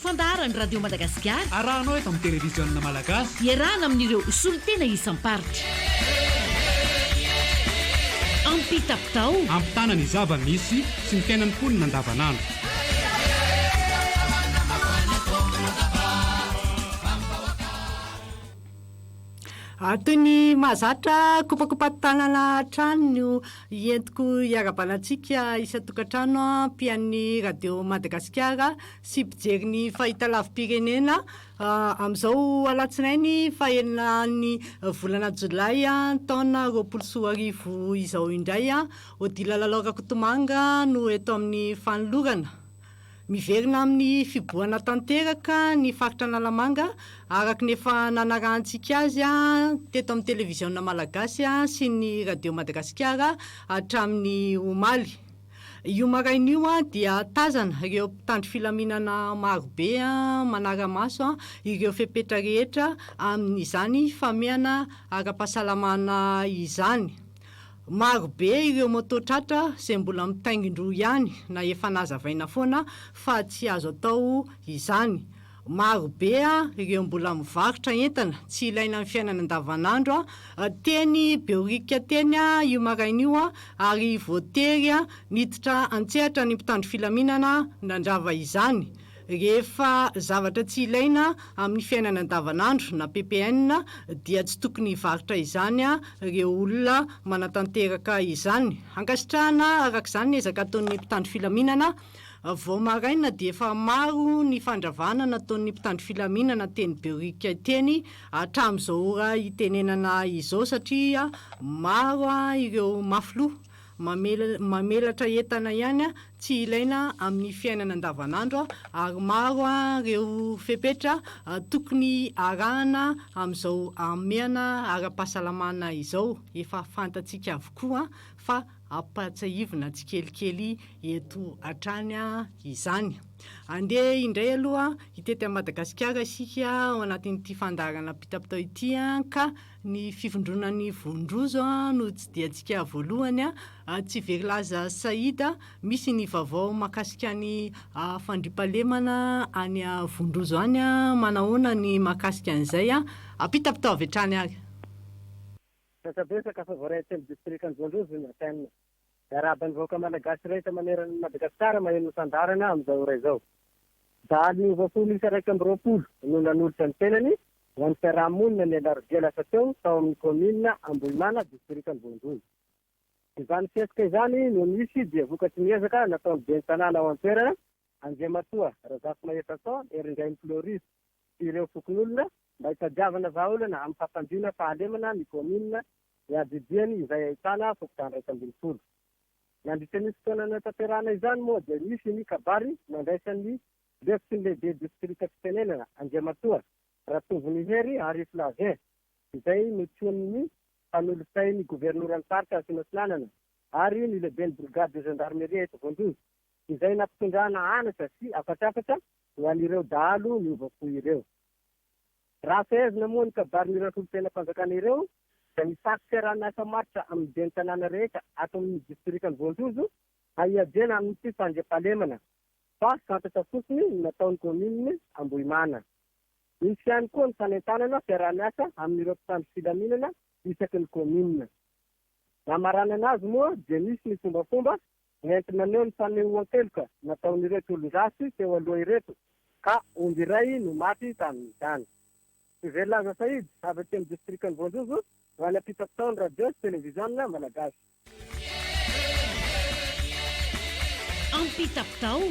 fandaharany radio madagasikara arahanao eto amin'ny televiziona malagasy iarahana amin'ireo solotena isam-paritra ampitapitao ampitanany zava-misy sy ny fiainan'ny mponina andavanandro toy ny mahazatra kopakopa-tanana trano entiko iarabanantsika isa-tokantrano mpian'ny radio madagasikara sy mpijery ny fahitalavi-pirenena amin'izao alatsinainy fahelinany volana jolay taona 2024 izao indray Odila Lalora Kotomanga no eto amin'ny fanolorana miverina amin'ny fiboana tanteraka ny faritra Analamanga araky nefa nanarahantsika azy teto amin'ny televiziona malagasy sy ny radio madagasikara hatramin'ny omaly. Io marain'io dia tazana ireo mpitandro filaminana marobe manara-maso ireo fepetra rehetra amin'izany famehana ara-pahasalamana izany. Marobe ireo mototratra izay mbola mitaingindro ihany na efa nazavaina foana fa tsy azo atao izany. Marobe ireo mbola mivarotra entana tsy ilaina amin'ny fiainana andavanandro teny beorika teny io marain'io ary voatery niditra antsehatra ny mpitandro filaminana nandrava izany. Rehefa zavatra tsy ilaina amin'ny fiainana andavanandro na PPN dia tsy tokony hivarotra izany ireo olona manatanteraka izany. Ankasitrahana arak'izany ezaka ataon'ny mpitandro filaminana vao maraina dia efa maro ny fandravana nataon'ny mpitandro filaminana teny beorika teny hatramin'izao ora itenenana izao satria maro ireo mafilo mamelatra entana ihany tsy ilaina amin'ny fiainana andavanandro ary maro ireo fepetra tokony arahana amin'izao amehana ara-pahasalamana izao efa fantatsika avokoa fa ampatsahivina tsikelikely eto hatrany izany. Andeha indray aloha itety a Madagasikara isika ao anatin'ity fandaharana pitapitao ity ka ny fifondronan'ny vondrozo no tsy dia antsika voalohany tsy very laza Saida misy ny vaovao makasika ny fandriampahalemana any vondrozo any manahoana ny makasika an'izay apitapitao avy hatrany ary. Betsaka fa voaraitsy amin'ny distrikan Vondrozo ny ataina. Araban'ny vahoaka malagasy rehetra maneran'ny Madagasikara maheno sandarana amin'izao ora izao. Dahany 2020 no nanolotra ny tenany ho an'ny fiarahamonina ny alarobia lasa teo tao amin'ny komina Ambohimana distrikan Vondrozo. Izany fiesika izany no nisy dia vokatry miezaka nataon'ny ben'ny tanàna ao an-toerana Andriamatoa Razafy Mahetsatao Eringainy Floris ireo fokon'olona mba hitadiavana vahaolana amin'ny fampandiana fahalemana ny komina iadidiany izay ahitana fokotany 120. Nandritra nisy fotoana natanterahana izany moa dia nisy ny kabary nandraisan'ny lefitry ny lehibe distrika fitenenana Andriamatoa Ratovony Hery ary Flavin izay notsion'ny mpanolosain'ny governoran'ny faritra Sinasinanana ary ny lehiben'ny brigade de gendarmerie eto Vondrozo izay nampitondrana anatra sy afatrafatra ho an'ireo dahalo ny ovako ireo. Raha fehezina moa ny kabarin'ireo tena mpanjakana ireo dia misaky fiarahana maritra amin'ny ben'ny tanàna rehetra ato amin'ny distrikan Vondrozo haiadiana amin'ity fandriampahalemana fa fantatra fotsiny nataon'ny kominy Ambohimana. Misy ihany koa ny fanentanana fiarahana amin'ireo mpitandro filaminana isaky ny komina. Namarana anazy moa dia misy ny fombafomba nentina neo ny fanehoan-keloka nataon'ireto olon-drasy teo aloha ireto ka omby iray no maty tamin'izany. Ivelaza Said avy aty amin'ny distrikan Vondrozo ho any apitapitao ny radio sy televiziona malagasy. ampitapitao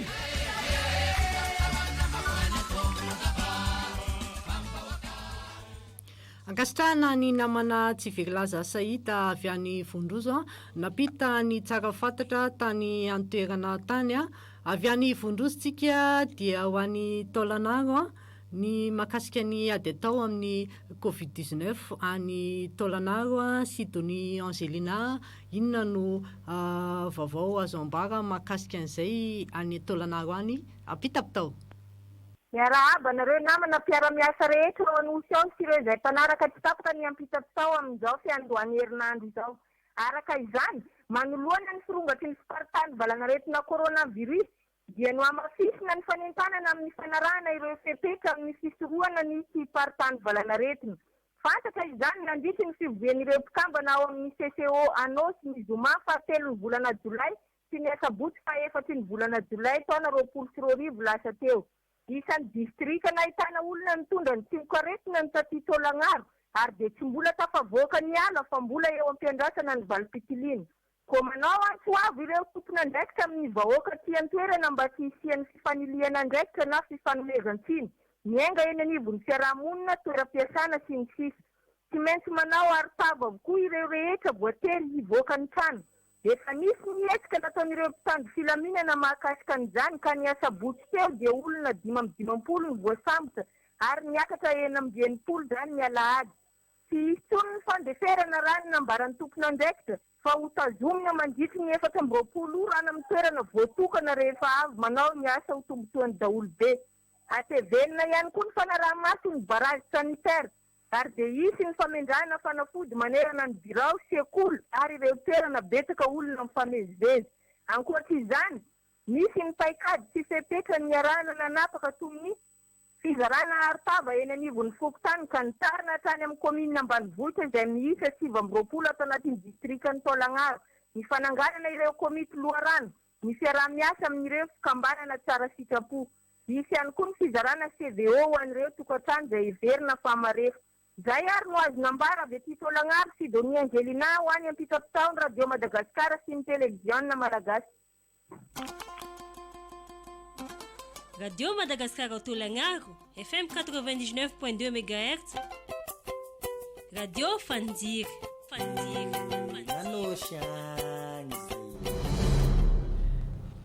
Ankasitrahana ny namana tsy very laza Saida avy any Vondrozo napita ny tsara fantatra tany antoerana tany avy any Vondrozo tsika dia ho any Taolagnaro ny makasika ny ady atao amin'ny Covid-19 any Taolagnaro Sidonie Angelina inona no vaovao azo ambara makasika an'izay any Taolagnaro any apitapitao. Miarahaba nareo namana mpiara-miasa rehetra ao anosy ao sy ireo izay mpanaraka tsy tapaka ny ampitapitao amin'izao fiandohany herinandro izao. Araka izany manoloana ny firongatry ny fiparitany valanaretina coronavirus dia no amafisina ny fanentanana amin'ny fanarahana ireo fepetra amin'ny fisorohana nisy paritany valanaretina. Fantatra izany nandritra ny fivovian'ireo mpikambana ao amin'ny CCO Anosy ny zoma fahatelo ny volana Jolay sy ny asabotsy fahaefatra ny volana Jolay taona 2024 lasa teo. Isan'ny distrika nahitana olona nitondra ny timokaretina ny taty Tolagnaro ary dia tsy mbola tafavoaka ny ala fa mbola eo am-piandrasana ny Valpitilina. Ko manao antsoavo ireo tompon'andraikitra amin'ny vahoaka ty an-toerana mba tsy hisian'ny fifaniliana andraikitra na fifanomezan-tsiny. Miainga eny anivon'ny fiarahamonina, toeram-piasana sy ny sisa. Tsy maintsy manao arotava avokoa ireo rehetra voatery hivoaka ny trano. Efa nisy nietsika nataon'ireo mpitandro filaminana mahakasika an'izany ka ny asabotsy teo dia olona 5 ny voasambotra ary niakatra 6 zany ny alahady. Tsy hisy tsony ny fandeferana raha ny nambaran'ny tompon'andraikitra fa ho tazomina mandritry ny 20 rana amin'ny toerana voatokana rehefa avy manao ny asa ho tombotoan'ny daholo be. Atevenina ihany koa ny fanaraha-maso ny barazy sanitaire ary dia hisy ny famindrana fanafody manerana ny birao sekoly ary ireo toerana betsaka olona mifamezivezy. Ankoatr'izany, misy ny paikady sy fepetra ny arahana nanapaka toy ny fizarana arotava eny anivon'ny Fokotany ka nitarina hatrany amin'ny kominina ambanivohitra izay miisa 20 ato anatin'ny distrikany Tolagnaro. Ny fananganana ireo komity loharano, ny fiaraha-miasa amin'ireo fikambanana tsara sitrapo. Misy ihany koa ny fizarana CVO ho an'ireo tokantrano izay heverina fa marefa. Izay ary no azo nambara avy aty Tolagnaro Sidonia Angelina ho any ampitapitaony Radio Madagasikara sy ny televiziona malagasy. Radio Madagascar Tolagnaro, FM 99.2 MHz. Radio Fandiry.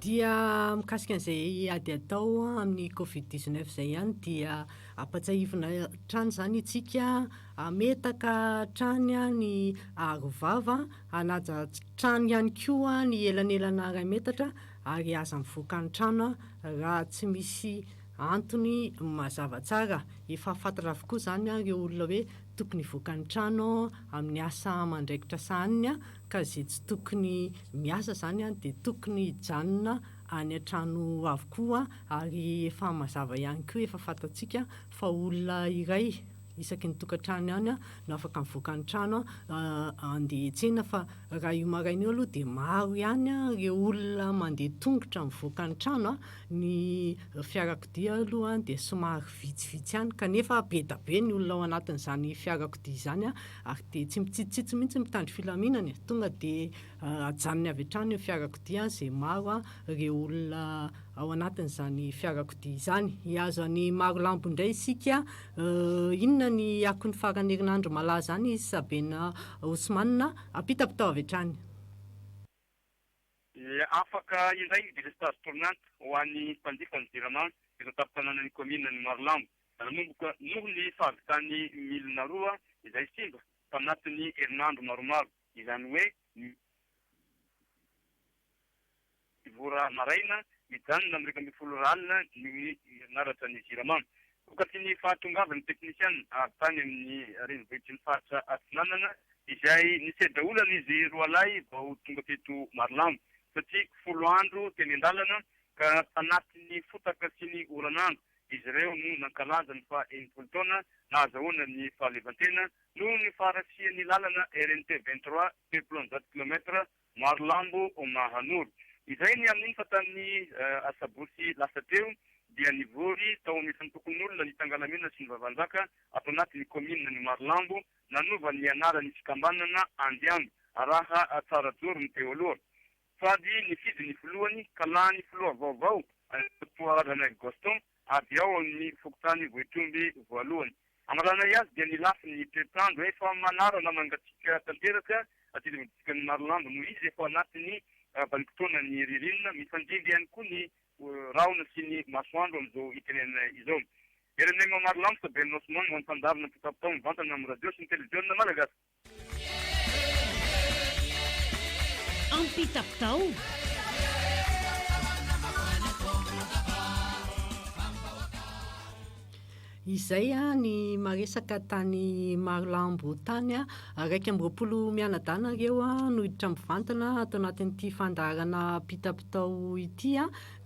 Dia mikasika an'izay ady atao amin'ny Covid-19 izay ihany dia ampatsahivina trano zany itsika ametaka trano ny arovava, anaja trano ihany koa ny elanelana ray metatra ary aza mivoaka ny trano raha tsy misy antony mazava tsara. Efa fantatra avokoa zany ireo olona hoe tokony hivoaka ny trano amin'ny asa mandraikitra sahaniny ka izay tsy tokony miasa zany dia tokony hijanona any an-trano avokoa ary efa mazava ihany koa efa fantatsika fa olona iray isaky ny tokantrano ihany no afaka mivoaka ny trano andeha tsena fa raha io maraina io aloha dia maro ihany ireo olona mandeha tongotra mivoaka ny trano ny fiarakodia aloha dia somary vitsivitsy ihany kanefa be da be ny olona ao anatin'izany fiarakodia izany ary dia tsy mitsitsitsitsy mihitsy mitandry filaminana tonga dia ajanony avy hatrany io fiarakodia izay maro ireo olona ao anatin'izany fiarakodia izany. Iazo any maro lampo indray isika inona ny akon'ny farany herinandro malaza any Sabena Osmanina apitapitao avy hatrany. Afaka indray ny délestage tournante ho an'ny mpanjifa ny Jiramano eto tapitanana ny komina ny Marlambo. Nanomboka noho ny fahavitany 1,200 izay simba tanatin'ny herinandro maromaro. Izany hoe vora maraina mijanona amin'ny 12 alina ny herinaratra ny Jiramano. Vokatry ny fahatongavan'ny teknisiana ary tany amin'ny renivohitry ny faritra Atsinanana izay nisedaolana izy roa lahy vao tonga teto Marlambo satria 10 andro teny an-dalana ka tanatin'ny fotaka sy ny oranandro izy ireo no nankalazany fa 80 taona nahazahoana ny fahalevantena noho ny farasian'ny lalana RNT 23 70 km Marlambo Mahanoro. Izay ny amin'iny fa tamin'ny asabotsy lasa teo dia nivory tao anisan'ny tokon'olona ny tangalamena sy ny vavanjaka ato anatin'ny komina ny Marlambo nanova ny anarany fikambanana Andiambo araha Tsarajoro ny teo aloha. Sady nifidy ny voalohany kalany filoha vaovao toarana Gaston aby ao amin'ny Fokotany Vohitomby voalohany. Amarana azy dia nilafy ny toetrandro efa manarana mangatsika tanteraka atydivitsika ny Marlambo no izy efa anatin'ny vanim-potoana ny ririnina mifandimby ihany koa ny raona sy ny masoandro amin'izao itenena izao. Erenema Marlambo Sabena Osman ho antandarina pitapitao mivantana amin'ny radio sy ny televiziona malagasy. Ampitapitao izay ny maresaka tany Marlambo tany raiky amby 20 mianadana ireo no hiditra mivantana ato anatin'ity fandarana pitapitao ity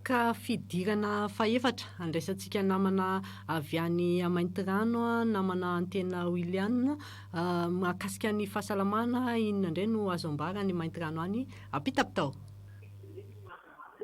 Ka fidirana faefatra andraisantsika namana avy any Maintirano, namana antena William, mahakasika ny fahasalamana, inona indray no azo ambara any Maintirano any, apita-pitao.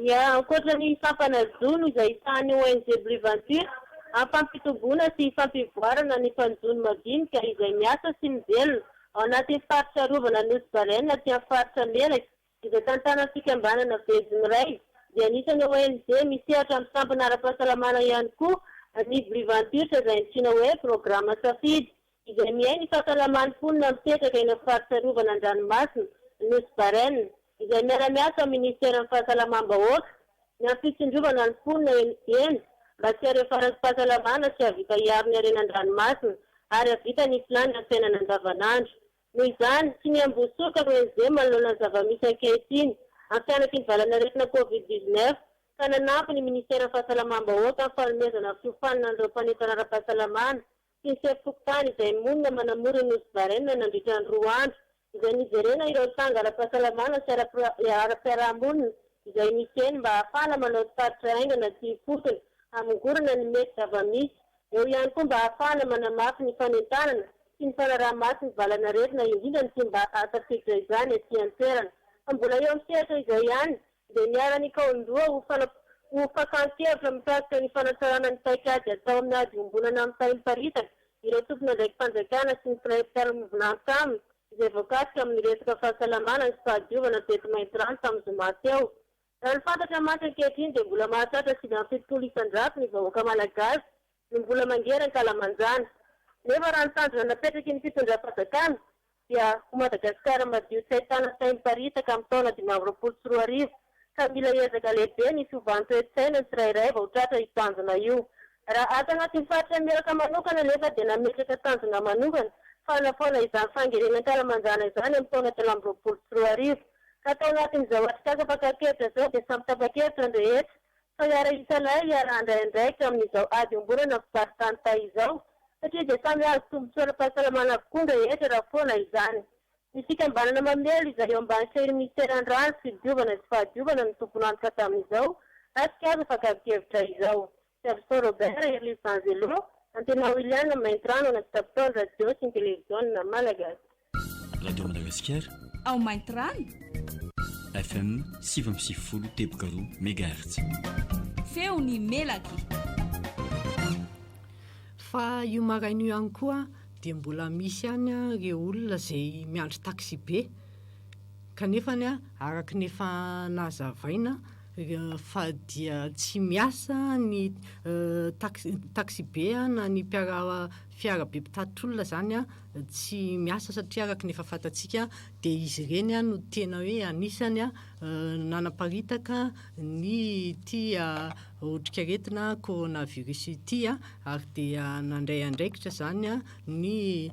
Ia, ankoatra ny fampanazony izay tany ONG Blue Venture, ampampitombona sy fampivoarana ny fanjono madinika izay miasa sy mivelona ao anaty faritra rovana Nosy Barena ty amin'ny faritra Melaky, izay tantana fikambanana Bezinyray. Dia anisany ONG misehatra amin'ny sampana ara-pahasalamana ihany koa ny Blue Venture izay antsoina hoe programa safidy, izay mihay ny fahasalaman'ny mponina mipetraka eny amin'ny faritra rovana Andranomasina, Nosy Barena, izay miara-miasa amin'ny ministera fahasalamam-bahoaka ny ampitsindrovana ny mponina eny mba tsy harefara sy fahasalamana sy havita hiaro ny harena Andranomasina ary havita ny filanina fiainana andavanandro. Noho izany tsy miambosoka ONG manoloana ny zava-misy ankehitriny amin'ny fianakiny aretina COVID-19 ka nanampy ny ministera fahasalamam-bahoaka amin'ny fanomezana fiofanana an'ireo mpanentana ara-pahasalamana sy ny sefokotany izay monina manamora ny Nosy Barena nandritra ny 2 andro, izay nijerena ireo tanga ara-pahasalamana sy ara-piarahamonina izay misy eny mba ahafahana manao faritra aingana sy fotony hamongorana ny mety zava-misy. Eo ihany koa mba ahafahana manamafy ny fanentanana sy ny fanaraha-masy ny valanaretina indrindra ny sy mba atafiditra izany aty an-toerana. Fa mbola eo amin'ny sehatra izay ihany dia niara-ny kaondoa ho fakan-kevitra mikasika ny fanatsarana ny paikady atao amin'ny ady ombonana amin'ny tahimparitaka ireo tompona ndraiky mpanjakana sy ny mpiara-miovinanto aminy izay voakasika amin'ny resaka fahasalamana sy fahadiovana teto Maintirano tamin'ny zoma teo. Raha ny fantatra masy ankehitriny dia mbola mahatratra 7 isan-jato ny vahoaka malagasy no mbola mangerana an-kalamanjana. Nefa raha ny tanjona napetraky ny fitondram-panjakana dia ho Madagasikara madio tsy ahitana tahimparitaka amin'ny taona 2024 ka mila ezaka lehibe ny fiovantoetsaina ny tsirairay vao tratra hitanjona io. Raha ato anatin'ny faritra Melaka manokana nefa dia nametraka tanjona manokana fanafaona izany fangerenan-kalamanjana izany amin'ny taona 2024 ka tao anatin'izao atrikasa fakakevitra zao dia samy tapa-kevitra ny rehetra fa hiara isanay hiara andraindraika amin'izao ady ombonana fivaritany tay izao satria dia samy azo tombotsoa ara-pahasalamana avokoa ny rehetra raha foana izany. Ny fikambanana mamelo izay eo ambany sery ministeran-drano sy fidiovana sy fahadiovana ny tompony antoka tamin'izao atrikasa fakakevitra izao. Service Robert Erlis Angelo, antena William Maintirano anaty tapitao radio sy ny televiziona malagasy. Radio Madagasikara ao Maintirano FM 7.0 tebokaro megahertz. Feony Melaky. Fa io maraina io ihany koa dia mbola misy ihany ireo olona izay miandry taxi be kanefa araka nefa nazavaina fa dia tsy miasa ny taxi be na ny fiara be mpitatitr'olona zany tsy miasa satria araka nefa fantatsika dia izy ireny no tena hoe anisany nanaparitaka ny tia otrikaretina coronavirus ity ary dia nandray andraikitra zany ny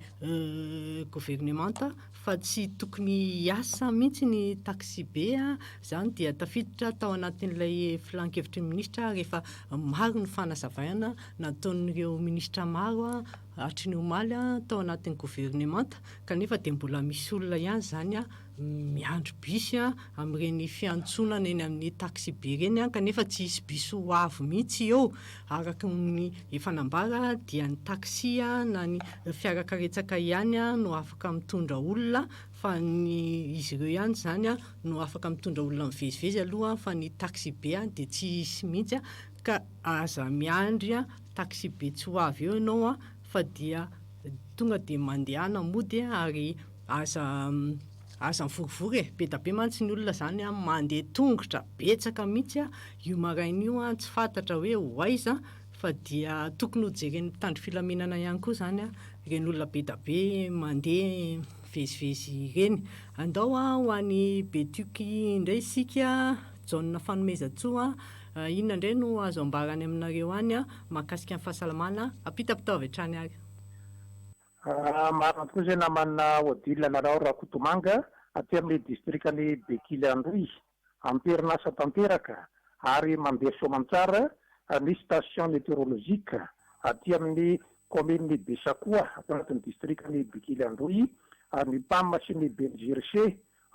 gouvernemanta fa tsy tokony hiasa mihitsy ny taxi be zany dia tafiditra tao anatin'ilay filan-kevitry ny ministra rehefa maro ny fanazavana nataon'ireo ministra maro hatry ny omaly tao anatin'ny gouvernemanta kanefa dia mbola misy olona ihany zany miandro bisy amin'ireny fiantsonana eny amin'ny taxi be reny kanefa tsy hisy bisy ho avo mihitsy eo araka ny efa nambara dia ny taxi na ny fiarakaretsaka ihany no afaka mitondra olona fa ny izy ireo ihany zany no afaka mitondra olona mivezivezy aloha fa ny taxi be dia tsy hisy mihitsy ka aza miandry taxi be tsy ho avy eo ianao fa dia tonga dia mandehana mody ary aza mivorivory be da be mantsy ny olona zany mandeha tongotra betsaka mihitsy io maraina io tsy fantatra hoe hoaiza fa dia tokony ho jeren'ny mpitandro filaminana ihany koa zany ireny olona be da be mandeha vezivezy ireny. Andao ho an'ny Betuky indray isika jaune fanomezatsoa inona indray no azo ambarany aminareo any mahakasika ny fahasalamana apita-pitao avy hatrany ary. Marina tokoa izay namana Odile Narao Rakotomanga aty amin'ny distrikany Bekily Androy amperinasa tanteraka ary mandeha soamantsara ny station météorologique aty amin'ny commune Besakoa aty anatin'ny distrikany Bekily Androy ary ny PAM sy ny BNJRC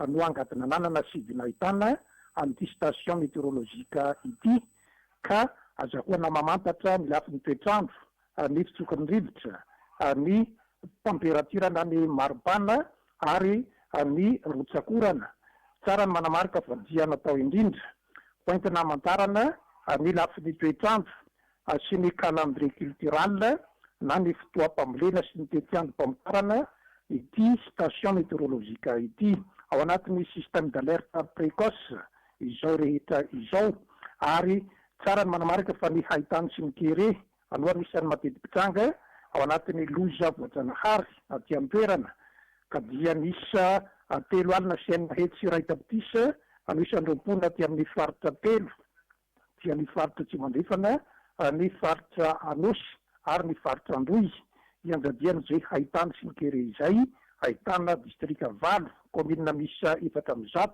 no angadina nanana sy vinahitana amin'ity station météorologique ity ka azahoana mamantatra ny lafin'ny toetrandro, ny fitsokan'ny rivotra, ny temperatura na ny maripana ary ny rotsakorana. Tsara ny manamarika fa dia natao indrindra pointina hamantarana ny lafin'ny toetrandro sy ny calendrier cultural na ny fotoam-pambolena sy ny toetrandro-pamotarana ity station météorologique ity ao anatin'ny système d'alerte précoce izao rehetra izao. Ary tsara ny manamarika fa ny haitany sy ny kere alohan'ny isan'ny matetipitranga ao anatin'ny loza voajanahary aty an-toerana ka dia nisa 3 alina sy 9 hetsy sy 1 tapitrisa anoisan'ny roapolo aty amin'ny faritra 3 dia ny faritra Tsimandrefana, ny faritra Anosy ary ny faritra Andohy iandradiana izay haitany sy ny kere izay ahitana distrika 8 commune misa 400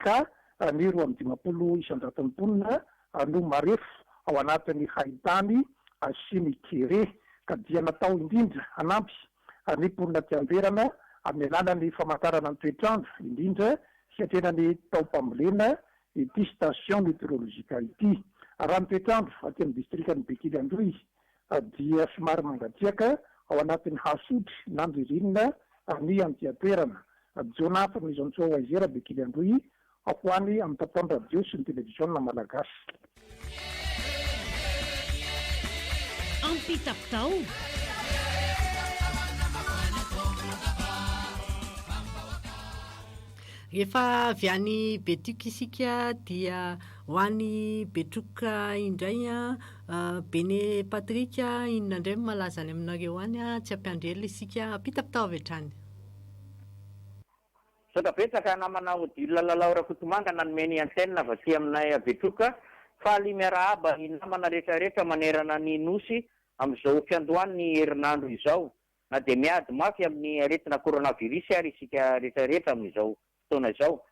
ka ny 250 isan-jaton'ny mponina no marefo ao anatin'ny haitany sy ny kere ka dia natao indrindra hanampy ny mponina ty an-toerana amin'ny alalan'ny famantarana ny toetrandro indrindra hiatrena ny tao-pambolena ity station météorologique ity. Raha ny toetrandro aty amin'ny distrikany Bekily Andohy dia somary mangatsiaka ao anatin'ny hasotry na ny ririnina ny anty an-toerana. Jona hafa ny zone tsoa Oazera Bekily Andohy ho any amin'ny tapony radio sy ny televisiona malagasy. Ampitapitao. Rehefa avy any Betroka isika dia ho any Betroka indray Bene Patrika inona indray malaza any aminareo any tsy ampiandrela isika ampitapitao avy hatrany. Saka betsaka namana Odila Lalaura Kotomanga nanomeny antenne vaty aminay Betroka faly miarahaba ny namana rehetrarehetra manerana ny nosy amin'izao fiandohany ny herinandro izao na dia miady mafy amin'ny aretina coronavirus ary isika rehetrarehetra amin'izao fotoana izao.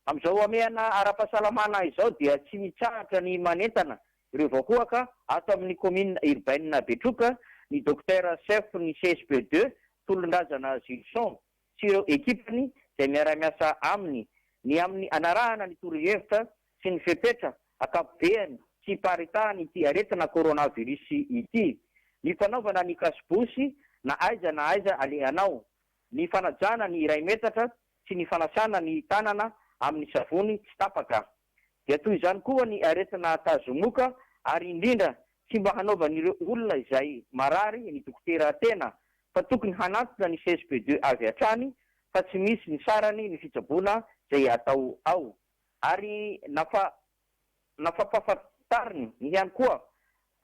Amin'izao ameana ara-pahasalamana izao dia tsy mitsahatra ny manentana ireo vahoaka ato amin'ny commune urbaine Betroka ny docteur chef ny CSP2 Tolondrazana Zilson sy ireo ekipany izay miara-miasa aminy ny amin'ny anarahana ny torohevitra sy ny fepetra akapobeany sy paritahany ity aretina coronavirus ity. Ny fanaovana ny kasibosy na aiza alehanao, ny fanajana ny iray metatra sy ny fanasana ny tanana amin'ny savony tsy tapaka. Dia toy izany koa ny aretina tazomoka ary indrindra tsy mba hanaovan'ireo olona izay marary ny dokotera tena fa tokony hanatitra ny CSP2 avy hatrany fa tsy misy ny sarany ny fitsaboana izay atao ao. Ary nafampafantariny ihany koa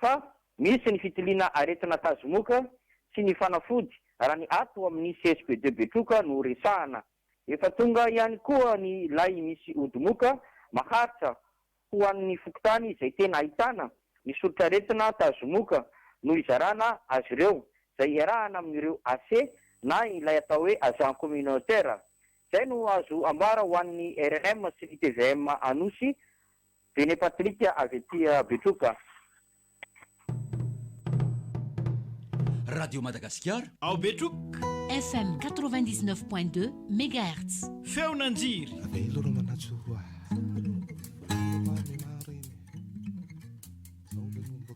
fa misy ny fitiliana aretina tazomoka sy ny fanafody raha ny ato amin'ny CSP2 Betroka no resahana. Efa tonga ihany koa ny lay misy odimoka maharitra ho an'ny fokotany izay tena ahitana ny solitra aretina tazomoka no izarana azy ireo izay iarahana amin'ireo AC na ilay atao hoe agent communautaire. Izay no azo ambara ho an'ny RNM sy ny TVM Anosy Bene Patrika avy ety Betroka. Radio Madagasikara ao Betroka FM 99.2 MHz. Feonanjiry.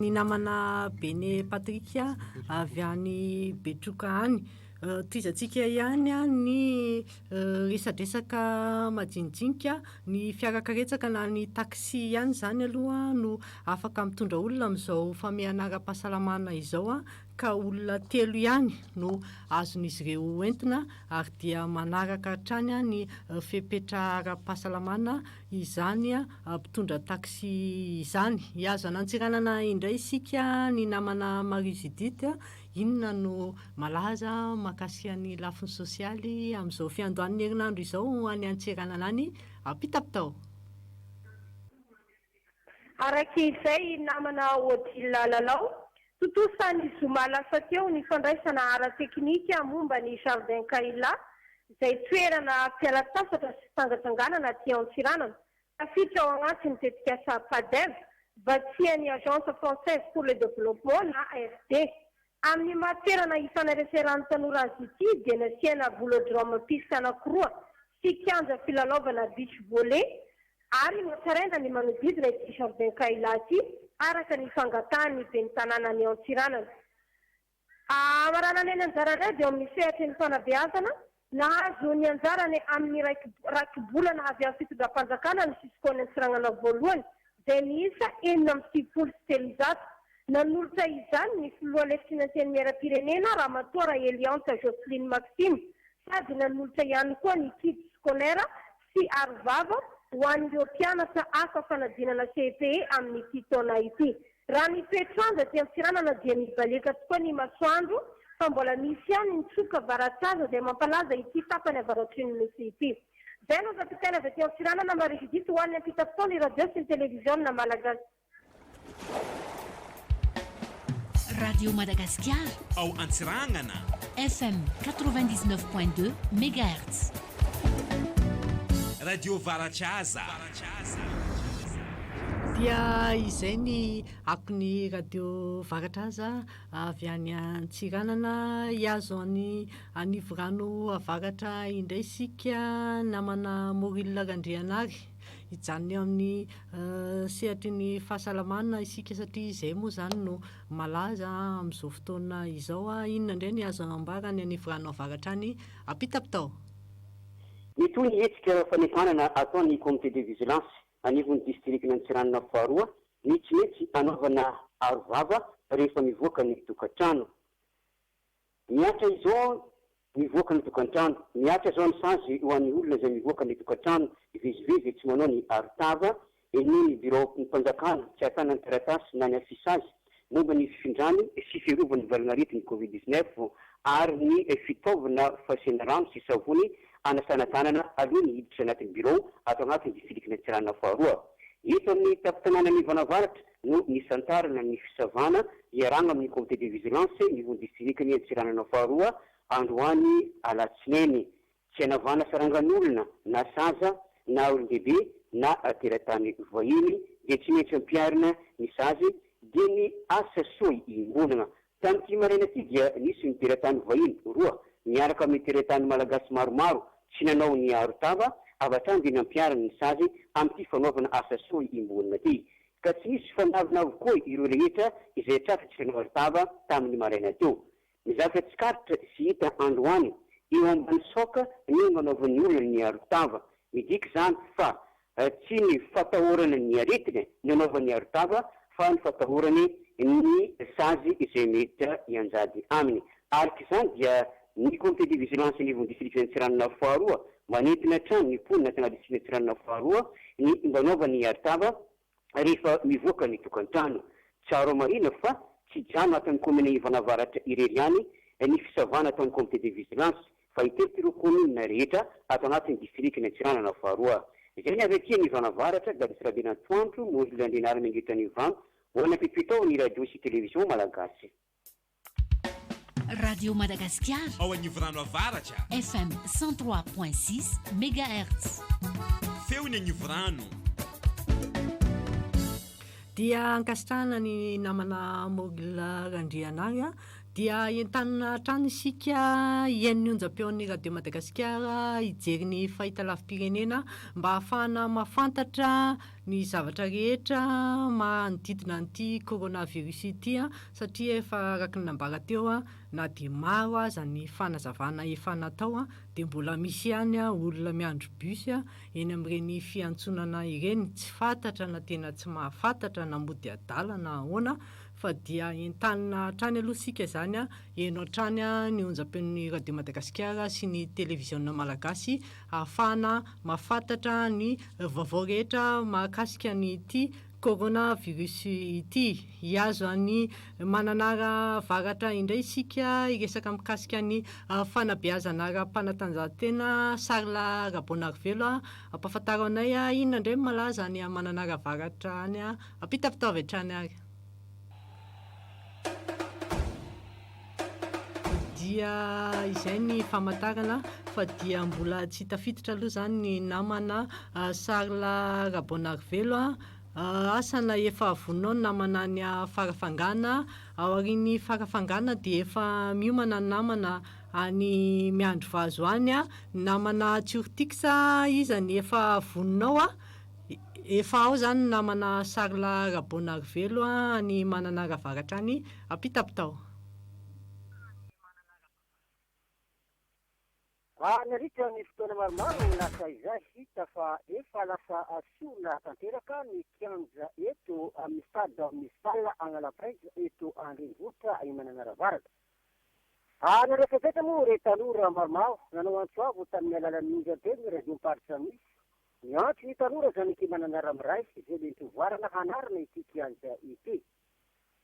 Ny namana Bene Patrika avy any Betroka any toizantsika ihany ny resadresaka majinijinika ny fiarakaretsaka na ny taxi ihany zany aloha no afaka mitondra olona amin'izao famehana ara-pahasalamana izao ka olona 3 ihany no azon'izy ireo entina ary dia manaraka hatrany ny fepetra ara-pahasalamana izany mpitondra taxi izany. Iazo anantsiranana indray isika ny namana Marizidita inona no malaza makasiany lafiny sosialy amin'izao fiandohan'ny herinandro izao any antseranana any ampitapitao. Arak'izay namana Odila Lalao totosany zoma lasa teo ny fandraisana ara-teknika momba ny Jardin Kaila izay toerana fialan-tsasatra sy fitsangatsanganana aty Antsiranana. Tafiditra ao agnatiny tetikasa PADEV vatsian'ny Agence Française pour le Développement na AFD. Amin'ny mahaterana ifanareseran'ny tanora azy ity dia nasiana volodrome pisika anankiroa sy kianja filalaovana beach volley ary tsaraina ny manodidina ity jardin kaila ity araka ny fangatahany be ny tanàna ny Antsiranana. Marana ny anjaranay dia amin'ny sehatra ny fanabeazana nahazo ny anjarany amin'ny raiki-bolana avy amin'ny fitondram-panjakana ny sisikony Antsiranana voalohany izay miisa 770. Nanolotra izany ny filoha leftenanten'ny miaram-pirenena Ramatoa Eliante Joseline Maxime sady nanolotra ihany koa ny kit scolaire sy arovava ho an'ireo mpianatra hafa fanadinana CPE amin'ity taona ity. Raha ny toetr'andro aty Antsiranana dia mibalika tokoa ny masoandro fa mbola misy ihany ny tsoka varatsaza izay mampalaza ity tapany avaratriny nosy ity. Izay no zapitaina avy aty Antsiranana marikidito ho an'ny ampita-potoana ny radio sy ny televiziona malagasy. Radio Madagascar. Ao Antsiranana. FM 99.2 MHz. Radio Varatsaza. Dia izay ny akony radio Varatsaza avy any Antsiranana iazo any anivorano avaratra indray sika namana Morila Randrianary. Ijanony amin'ny sehatry ny fahasalamana isika satria izay moa zany no malaza amin'izao fotoana izao. Inona indray ny azo ambarany anivorano avaratra any apita-pitao. Itony hetsika fanefanana ataony comité de vigilance anivon'ny district Antsiranana faharoa mitsy anaovana arovava rehefa mivoaka ny tokantrano. Miatra izao mivoaka ny tokantrano, miatra izao ny sazy ho an'ny olona izay mivoaka ny tokantrano ivezivezy tsy manao ny arontava ny bureau ny mpanjakana tsy ahitana ny taratasy na ny afisazy momba ny fifindrany sy fiarovany valanaretin'ny COVID-19 ary ny fitaovana fasina rano sy savony anasana tanana aloha ny hiditra anatin'ny bureau atao anatin'ny district Antsiranana faharoa. Eto amin'ny tapitanana ny vanavaratra no nisantarana ny fisavana iarana amin'ny comité de vigilance nivon'ny district ny Antsiranana faharoa androany alatsinainy tsy hanavana sarangan'olona na saza na olon-dehibe na teratany vahiny dia tsy maintsy ampiarina ny sazy dia ny asa soa imbonana. Tamin'ity maraina ity dia nisy ny teratany vahiny roa miaraka amin'ny teratany malagasy maromaro tsy nanao ny arotava avatrany dia nampiarana ny sazy amin'ity fanaovana asa soa imbonana ity. Ka tsy nisy fandavina avokoa ireo rehetra izay trafa tsy nanao arotava tamin'ny maraina teo. Ny zavatra tsikaritra sy hita androany eo ambany soka ny manaovan'ny olona ny arotava. Midika zany fa tsy ny fatahorana ny aretina ny anaovan'ny arotava fa ny fatahorany ny sazy izay mety ianjady aminy. Araka izany dia ny comité de vigilance nivon'ny district Antsiranana faharoa manentina trano ny ponina tena district Antsiranana faharoa ny mbanaovan'ny arotava rehefa mivoaka ny tokantrano. Tsara marina fa tsy jano atan'ny commune Vanavaratra irery ihany ny fisavana ataon'ny comité de vigilance fa itetireo commune rehetra atao anatin'ny district Antsiranana faharoa. Izay ny avy aty ny Vanavaratra Gadis Rabinatoandro Morila Randrianary Mengetra ny Vano hoana pipitao ny radio sy télévision malagasy. Radio Madagascar. Ao anivorano avaratra. FM 103.6 MHz. Feony anivorano. Dia ankasitrahana ny namana Morila Randrianary dia entanina trano isika iain'ny onjam-peon'ny radio Madagasikara hijery ny fahitalavim-pirenena mba ahafahana mahafantatra ny zavatra rehetra manodidina an'ity coronavirus ity satria efa araka ny nambara teo na dia maro aza ny fanazavana efa natao dia mbola misy ihany olona miandro bus eny amin'ireny fiantsonana ireny tsy fantatra na tena tsy mahafantatra na mody adala na ahoana fa dia entanina trany aloha sika zany eno trany ny onjam-peon'ny radio Madagasikara sy ny televiziona malagasy ahafahana mahafantatra ny vaovao rehetra mahakasika ny ity coronavirus ity. Iazo ny mananara varatra indray sika iresaka mikasika ny fanabeazana ara-panatanjahantena Sarla Rabonarivelo ampafantaranay inona indray malaza ny mananara varatra any apita-pitao avy hatrany ary. Dia izay ny famantarana fa dia mbola tsy tafiditra aloha zany ny namana Sarla Rabonarivelo asana efa vonona namana ny farafangana ao arin'ny farafangana dia efa miomana namana any miandro vazo any namana Tsiortiksa izany efa voninao Efa ao zany namana Sarla Rabonarivelo ny Mananaravatra any Ampitapitao. Naritra ny fotoana maromaro lasa izay hita fa efa lasa sola tanteraka ny kianja eto amin'ny stade municipal Angalaprange eto andrenivohitra i Mananaravatra. Narefapetra moa re tanora maromaro nanao antsoavo tamin'ny alalan'ny be ny radio-paritra misy. Niantso ny tanora zany ity Mananaramiray izay le nitovoarana hanarina ity kianja ity.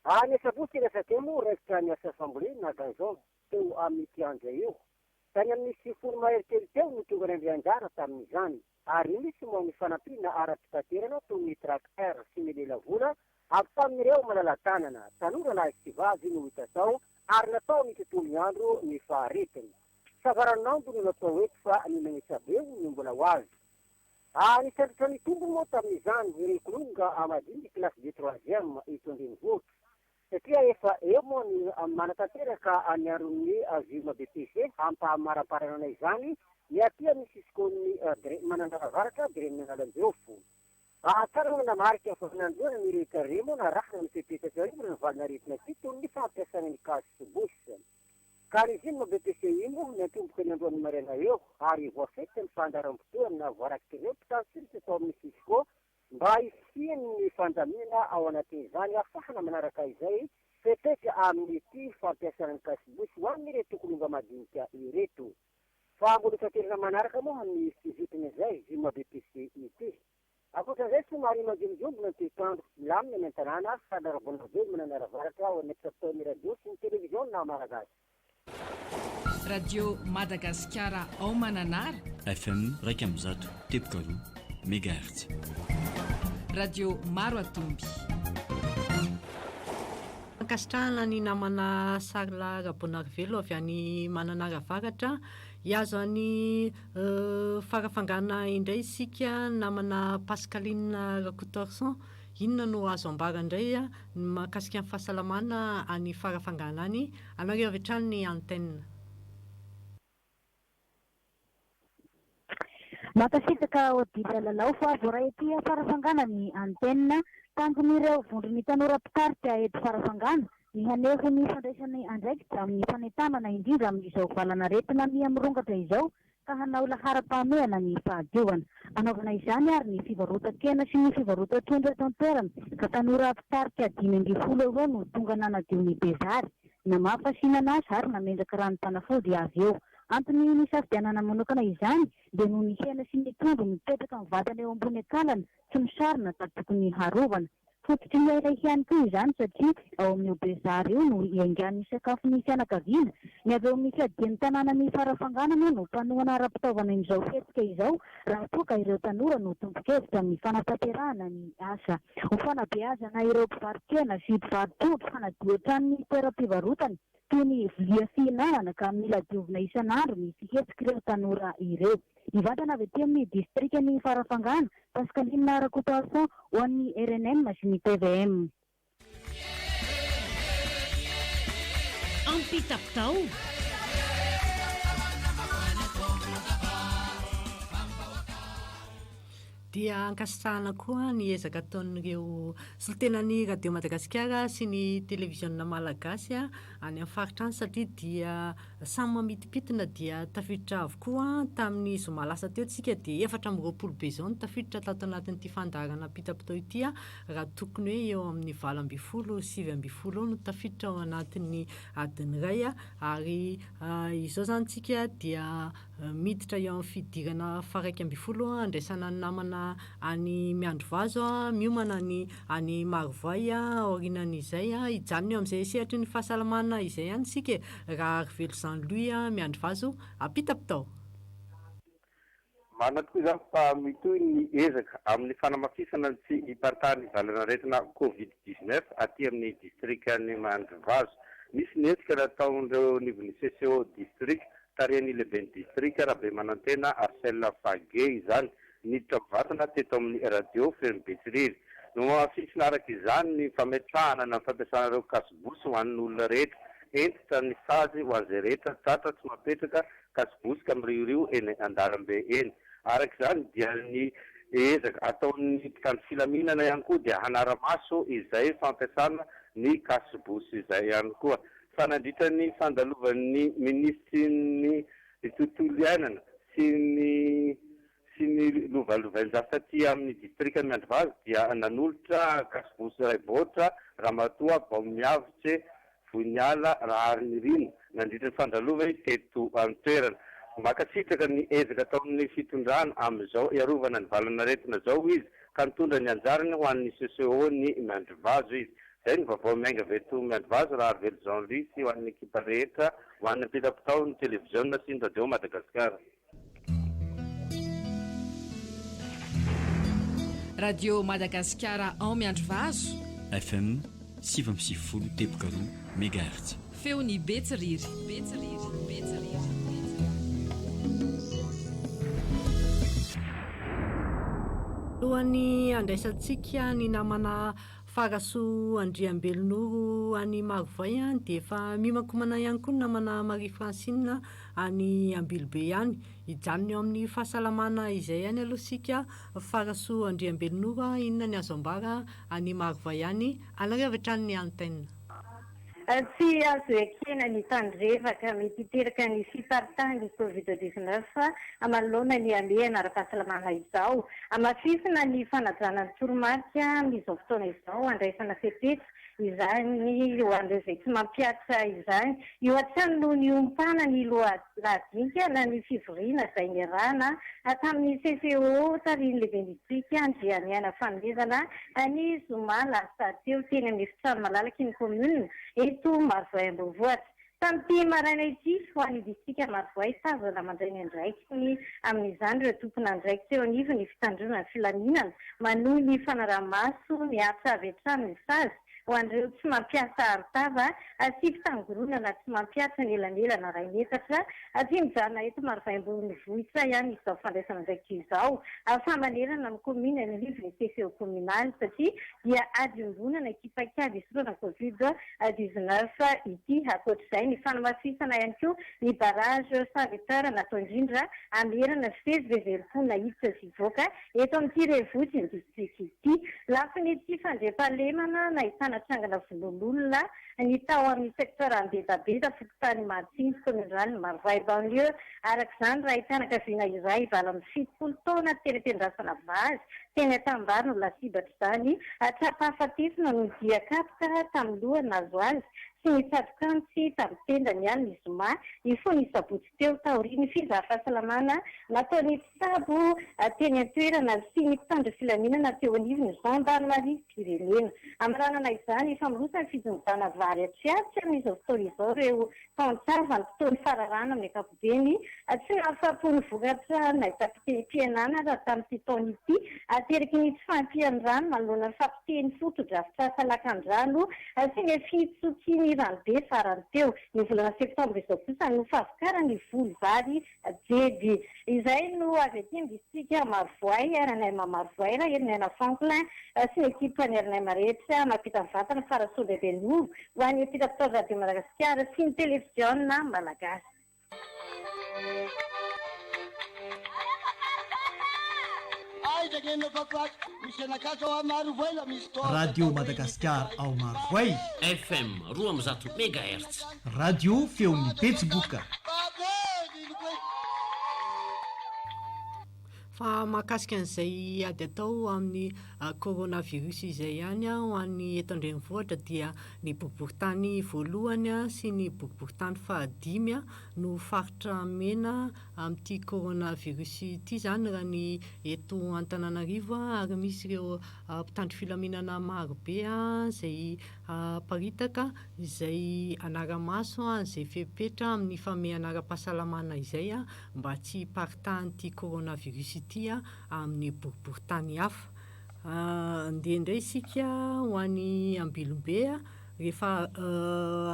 Ny sabotsy resake moa resaka ny asa fambolena gazon teo amin'ny kianja io. Tany amin'ny sifolo mahery kely teo no tonga ny andrianjara tamin'izany. Ary misy moa ny fanampiana ara-pitaterana toy ny tracteur sy ny lelavola avy tamin'ireo malala-tanana. Tanora lahy sy vavy no hita tao ary natao ny tontolo andro ny faharetiny. Savaranando no natao eto fa ny magnitsabeo no mbola ho azy. Ny sendritra ny tombony moa tamin'izany rekolonga amadiny classe de 3e ito andrenivohitra. Satria efa eo moa ny manatanteraka ny andron'ny Zuma BPC hampahamaramparanana izany ny atia misy isikony Mananaravatra diren'ny Analanjofo. Tsara moa namarika fa nandoana ny rehetra re moa narahana ny pepetatra io ny valinaretina ty toy ny fampiasana ny kasibosy. Ka ny Zuma BPC io moa ny atomboka ny androan'ny marena eo ary voafety ny fandaram-potoana voaraky ireo mpitansiritsy atao amin'ny fisiko mba isiany ny fandamina ao anatin'izany afahana manaraka izay fepetra amin'ny ity fampiasana ny kasibosy ho amin'ny reto tokolonga madinika ireto. Fa mbola tanterana manaraka moa ny fizitiny izay Zuma BPC ity. Akoatran'izay somary majomjombona ny toetandro milamina ny an-tanàna sady Rabonarivelo Mananaravatra ao amin'ny episode radio sy ny televizion na malagasy. Radio Madagasikara ao Mananara FM 101 tepokaro megahertz. Radio Maro Atomby. Ankasitrahana ny namana Sarla Rabonarivelo avy any Mananaravatra hiazo any farafangana indray isika namana Pascaline Rakotorson. Inona no azo ambara indray mahakasika amin'ny fahasalamana any farafangana any anareo avy hatrany ny antenne. Makasitaka odila lalao fa voray ety farafangana ny antenne tanjon'ireo vondron'ny tanora mpitarika eto farafangana ny haneho ny fandraisany andraikitra amin'ny fanentanana indrindra amin'izao valana retina miamorongatra izao ka hanao lahara-pahameana ny fahadiovana. Anaovana izany ary ny fivarotan-kena sy ny fivarotan-trondro eto an-toerana ka tanora mpitarika 520 eo no tonga nanadio ny Bezary na mahafasinana azy ary namenjaka ranom-panafody avy eo. Antony ny safidianana manokana izany dia noho ny hena sy ny trondro mipetraka amin'ny vatana eo ambony akalana tsy misarona ka tokony harovana. Fototry ny ailay ihany koa izany satria ao amin'ny Bezary io no iangan'ny sakafo ny fianakaviana. Ny avy eo amin'ny fiadian'ny tanàna ny farafangana moa no mpanohana ara-pitaovana amin'izao fetsika izao raha toa ka ireo tanora no tompo-kevitra amin'ny fanatanterahana ny asa. Ho fanabeazana ireo mpivarokena sy mpivarotrondro hanadio hatrany ny toeram-pivarotana toy ny vilia fihinanana ka mila diovina isan'andro ny fihetsika ireo tanora ireo. Ivantana avy aty amin'ny distrikan'ny farafangana Pascaline Rakotorson ho an'ny RNM sy ny TVM. Ampitapitao dia ankasitrahana koa ny ezaka ataon'ireo solitenan'ny radio Madagasikara sy ny televizionna malagasy any amin'ny faritra any satria dia samy mamitipitina dia tafiditra avokoa tamin'ny zoma lasa teo tsika dia 420 be zao tafiditra tato anatin'ity fandarana Ampitapitao ity raha tokony hoe eo amin'ny 7-7 no tafiditra ao anatin'ny adiny iray ary izao zany tsika dia miditra eo amin'ny fidirana 120 andraisana ny namana any Miandrovazo miomana any Marovoay orinan'izay ijanona eo amin'izay sehatry ny fahasalamana izay ihany sika raha Arivelo Jean-Louis Miandrovazo Ampitapitao. Mana tokoa izany fa mitoy ny ezaka amin'ny fanamafisana tsy hipartany valana retina COVID-19 aty amin'ny distrikany Miandrovazo. Misy ny ezaka nataon'ireo nivon'ny CCO district tareny leben'ny district raha be manantena Arsèle Fague izany niditra vatana teto amin'ny radio Ferme Betsiriry. No mafisina araka izany ny fametrahana na fampiasana ireo kasibosy ho an'ny olona rehetra. Entitra ny sazy ho an'izay rehetra tratra tsy mapetraka kasibosy ka miriorio eny Andarambe eny. Araka izany dia ny ezaka ataon'ny mpitandro filaminana ihany koa dia hanara-maso izay fampiasana ny kasibosy izay ihany koa. Fanandritran'ny fandalovan'ny ministry ny tontolo iainana sy ny lovalovain-jafaty amin'ny distrikany Miandrivazy dia nanolotra kasibosy iray boatra Ramatoa Baomiavitse Voniala Raharinirina nandritra ny fandalova teto amin'ny toerana. Makasitraka ny ezaka ataon'ny fitondrana amin'izao iarovana ny valanaretina zao izy ka nitondra ny anjarany ho an'ny CCO ny Miandrivazy izy. Zay ny vaovao miainga avy eto Miandrivazy raha Arvely Jean-Louis sy ho an'ny ekipa rehetra ho an'ny ampita-pitao ny televiziona sy ny radio Madagasikara. Radio Madagasikara en Miandrivazo FM 7.0 tepokaro megahertz. Feony Betsiriry. Lohany andraisantsika ny namana Faraso Andriambelonoro any Marovay dia efa mimakomana ihany koa ny namana Marie Francine any Ambilobe ihany. Ijanony eo amin'ny fahasalamana izay ihany aloha sika Faraso Andriambelonoro inona ny azo ambara any Marovay ihany alahevatra ny antenne. Tsy azo ekena ny tandrevaka mety hiteraka ny fiparitahan'ny Covid-19 manoloana ny alehana ara-pahasalamana izao. Amafisina ny fanajana ny toromarika amin'izao fotoana izao andraisana fepetra izany ho an'ireo izay tsy mampiatra izany. Io atrany no niompana ny lohadinika na ny fivoriana izay niarahana tamin'ny CCO tarihin'ny lehibe distrika Andrianiana fanomezana ny zoma lasa teo teny amin'ny efitrano malalaky ny commune eto Marovoay ambonivohitra. Tamin'ity maraina ity ho an'ny distrika Marovoay tazana mandray ny andraikiny amin'izany ireo tompona andraikitra teo anivo ny fitandrona ny filaminana manohy ny fanaramaso ny asa avy hatrany ny sazy ho an'ireo tsy mampiasa aritava sy fitangoronana tsy mampiasa ny elanelana ray metatra tsy mijanona eto Marovoay ambonivohitra ihany izao fandraisana andraikitra izao. Famanerana amin'ny komina ny livre ny CCO communal satria dia adiombonana ekipa-kady isorana Covid-19 ity. Akoatr'izay ny fanamafisana ihany koa ny barrage sanitaire natao indrindra amerana fivezivezerim-pona hiditra sy voaka eto amin'ity revotsy ny district ity. Lafin'ity fandriam-pahalemana nahitana trangana vonolon'olona ny tao amin'ny secteur Ambedabeda fokotany Matsiny communal Marovoay banlieue. Arak'izany raha ahitana kaviana iray vala amin'ny 70 taona teny-tendrasana vazy teny Atambary no lasibatra izany trapahafatesina no diakapoka tamin'ny lohany nazo azy sy ny tsatrokantsy tamin'ny tendany ihany ny zoma ifo ny sabotsy teo taoriny fizaha fahasalamana nataony tsabo teny an-toerana sy ny mpitandro filaminana teo anivony gendarmerie firenena. Amranana izany famorotana fijonjana vary atriaritra amin'izao fotoana izao ireo taon-tsava ny fotoany fararana amin'ny ankapobeny tsy nahafapo ny vokatra nahita mpianana raha tamin'ity taona ity ateriky ny tsy fampian'ny rano manoloana ny fampiteny foto-drafitra salakan-drano sy ny fitsokiny ranobe farany teo ny volana septambra izao kosa no fahavokarany voly vary jedy. Izay no avy aty ny distrika Marovoay Aranay Marovoay raha Erinay Franklin sy ny ekipany Aranay Marehetra mampita vatana Faraso Andriambelonoro ho an'ny ampita-pitao radio Madagasikara sy ny televiziona malagasy. Radio Madagasikara ao Marovoay FM 200 MHz. Radio feon'ny Betsiboka. Fa mahakasika an'izay ady atao amin'ny coronavirus izay ihany ho an'ny eto andrenivohitra dia ny boriboritany voalohany sy ny boriboritany fahadimy no faritra mena amin'ity coronavirus ity zany raha ny eto Antananarivo ary misy ireo mpitandro filaminana marobe izay paritaka izay anara-maso izay fepetra amin'ny fameana ara-pahasalamana izay mba tsy paritahan'ity coronavirus ity amin'ny boriboritany hafa. Andeha indray isika ho an'ny Ambilobe rehefa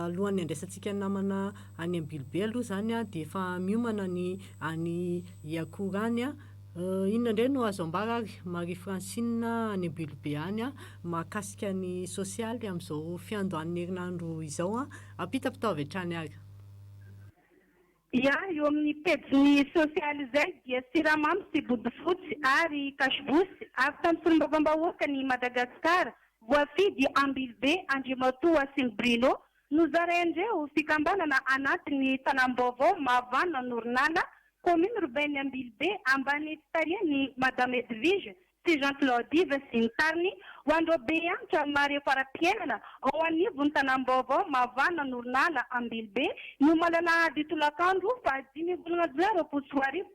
alohan'ny andraisantsika namana any Ambilobe aloha zany dia efa miomana ny any Iakorany inona indray no azo ambara ary Marie Francine any Ambilobe any mahakasika ny sosialy amin'izao fiandohan'ny herinandro izao ampita-pitao avy hatrany ary. Ia, eo amin'ny pejy sosialy izay dia siramamy sy bodifotsy ary kasibosy avy tamin'ny solombavambahoaka ny Madagasikara voafidy Ambilibe, Andriamatoa sy ny Brino nozaraindreo fikambanana anatin'ny tanam-baovao Mavana Noronala commune urbaine Ambilibe ambany tariany Madame Edvige sy Jean-Claude Diva sy ny tariny ho andro be antra mare fara-piainana ao anivony tanam-baovao Mavana Noronala Ambilibe no malalahady tolakandro fa 5:00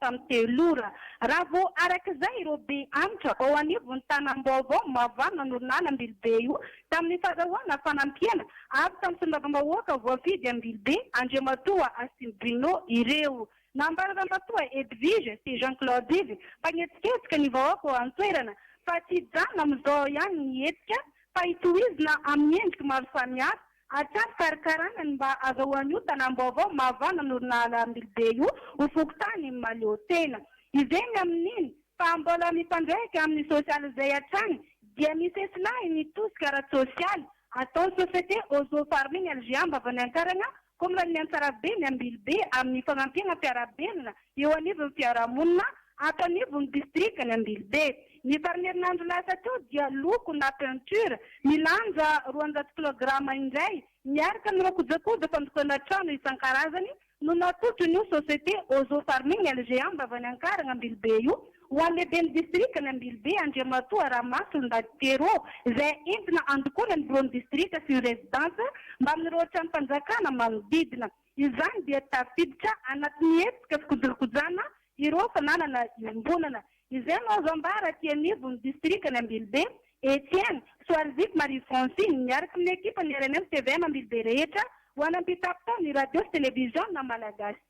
tamin'ny telora raha vo arak'izay ireo be antra ao anivony tanam-baovao Mavana Noronala Ambilibe io tamin'ny fahazahoana fanampiana avy tamin'ny solombavambahoaka voafidy Ambilibe Andriamatoa sy ny Brino ireo Nambaramatoa Edvige sy Jean-Claude Diva mpagnetsiketsika ny vahoaka ao an-toerana fa tsy jana amin'izao ihany ny etika fa hitohizina amin'ny endrika maro samihafa atsary karakarana ny mba azahoan'io tanam-baovao Mavana Noronala Ambilibe io ho fokotany maleo tena izeny amin'iny fa mbola mifandraika amin'ny sosialy izay hatrany dia misy esilay ny tosika ara-sosialy ataon'ny société Ozo Farming Algiamba avy any Ankarana koa ny Antsarabe ny Ambilibe amin'ny fagnampiana fiarabenina eo anivon'ny fiarahamonina ato anivon'ny distrika ny Ambilibe ny farinerinandro lasa teo dia loko na peinture milanja 200 kilograma indray miaraka amin'ny kojakoja fandokoana trano isan-karazany no natotro ny société Ozo Farming Algiamba avy any Ankarana Ambilibe io ho an'lehibe ny distrika ny Ambilibe Andriamatoa Ramasolo Ndatero izay entina andokoana ny bureau ny distrika sy ny résidence mba amin'ireo trano mpanjakana manodidina izany dia tafiditra anatin'ny etika fikojakojana ireo fananana iombonana izay no azo ambara aty anivon'ny distrika ny Ambilibe Etienne Soarzit Marie Francine miaraka amin'ny ekipa ny RNM TVM Ambilibe rehetra ho anampitapitao ny radio sy télévision na malagasy.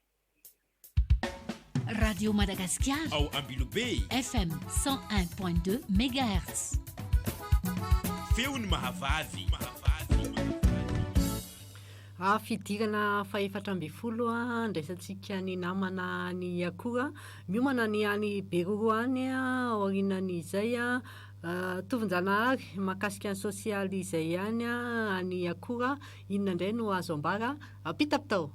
Radio Madagascar ao Ambilobe FM 101.2 MHz. Feony mahavavy. Fidirana faefatra amby folo andraisantsika ny namana ny akora miomana ny any Beroro any aorianany izay tovinjanahary mahakasika ny sosialy izay ihany any akora inona indray no azo ambara pitapitao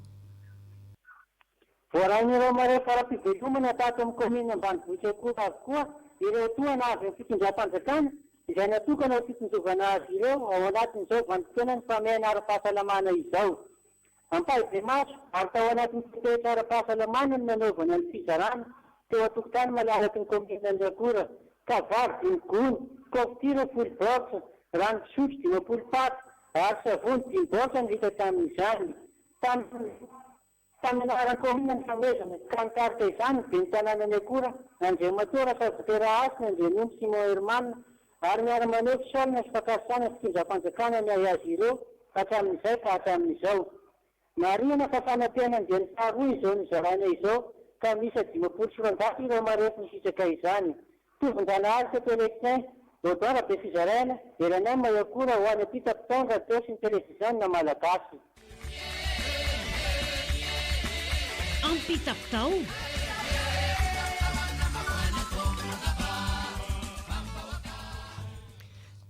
voarain'ireo mare fara-pivelomana tato amin'ny commune ambanivohitra akora avokoa ireo toana avy amin'ny fitondram-panjakana izay natokana ho fitonjovana azy ireo ao anatin'izao vanimpotoana ny famehana ara-pahasalamana izao ampahibe maso ary tao anatin'ny fitoetra ara-pahasalamana no nanaovana ny fizarana teo atokotany malaraky ny commune Andrakora kavary 5 gony koftira 10 box rano fisotro 20 paty ary savony 10 box ny vita tamin'izany tamin'ny anaran'ny commune ny famezana kanikarika izany be ny tanàna ny Akora Andriamatoa Savotera Asina Andrianomby Simon Hermanina ary miara-manao fisaolana sy fakasana sy fitondram-panjakana ny azy ireo hatramin'izay ka hatramin'izao marihana fa fanampiana ny diany faharoa izao ny zaraina izao ka misy 500 ireo marefo ny sitraka izany tovinjanahary Telectin Dodora be fizaraina RNM Akora ho any apita-pitondra atao sy ny televizion na malagasy Ampitapitao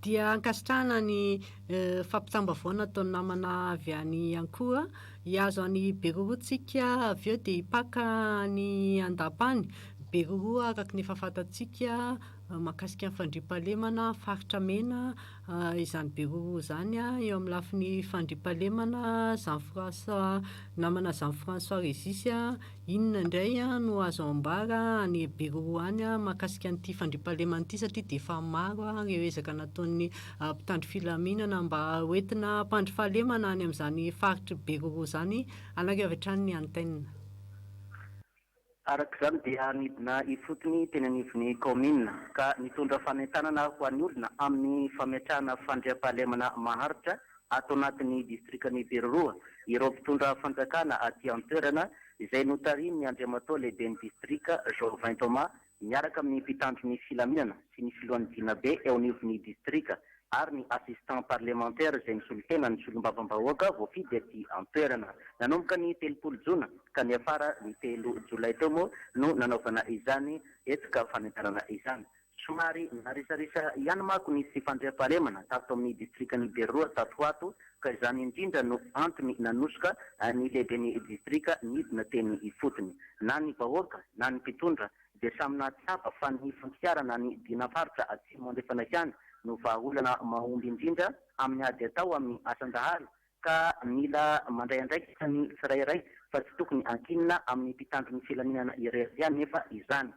dia ankasitrahana ny fampitambavao nataony namana avy any Ankoa hiazo any Berorotsika avy eo dia hipaka ny andapany Beroro araka ny fahafantatsika mahakasika ny fandriampahalemana faritra mena izany Beroro zany eo amin'ny lafiny fandriampahalemana Jean-François namana Jean-François Régis inona indray no azo ambara any Beroro any mahakasika an'ity fandriampahalemana ity satria dia efa maro ireo ezaka nataon'ny mpitandro filaminana mba hoentina mpandry fahalemana any amin'izany faritra Beroro zany anareo avy hatrany ny antenne. Arak'izany dia nidina ifotony teny anivon'ny commune ka nitondra fanentanana ho an'ny olona amin'ny fametrahana fandriampahalemana maharitra ato anatin'ny distrikan'ny Beroro ireo mpitondra fanjakana aty an-toerana izay notariny Andriamatoa lehibe ny distrika Jovin Thomas miaraka amin'ny mpitandro ny filaminana sy ny filohan'ny Dinabe eo anivon'ny distrika ary ny assistant parlementaire izay nisolitena ny solombavambahoaka voafidy aty an-toerana nanomboka ny 30 jona ka ny afara ny 3 jolay teo moa no nanaovana izany etsika fanentanana izany somary narisarisa ihany mako ny sy fandriampahalemana tato amin'ny distrikan'ny Beroro tato ato ka izany indrindra no antony nanosika ny lehiben'ny distrika nidina teny ifotony na ny vahoaka na ny mpitondra dia samy nahatsiapa fa ny fampiarana ny dinafaritra atsimo andrefana ihany no vahaolana mahomby indrindra amin'ny ady atao amin'ny asan-dahalo ka mila mandray andraikitra ny tsirairay fa tsy tokony ankinina amin'ny mpitandro ny filaminana irery ihany nefa izany.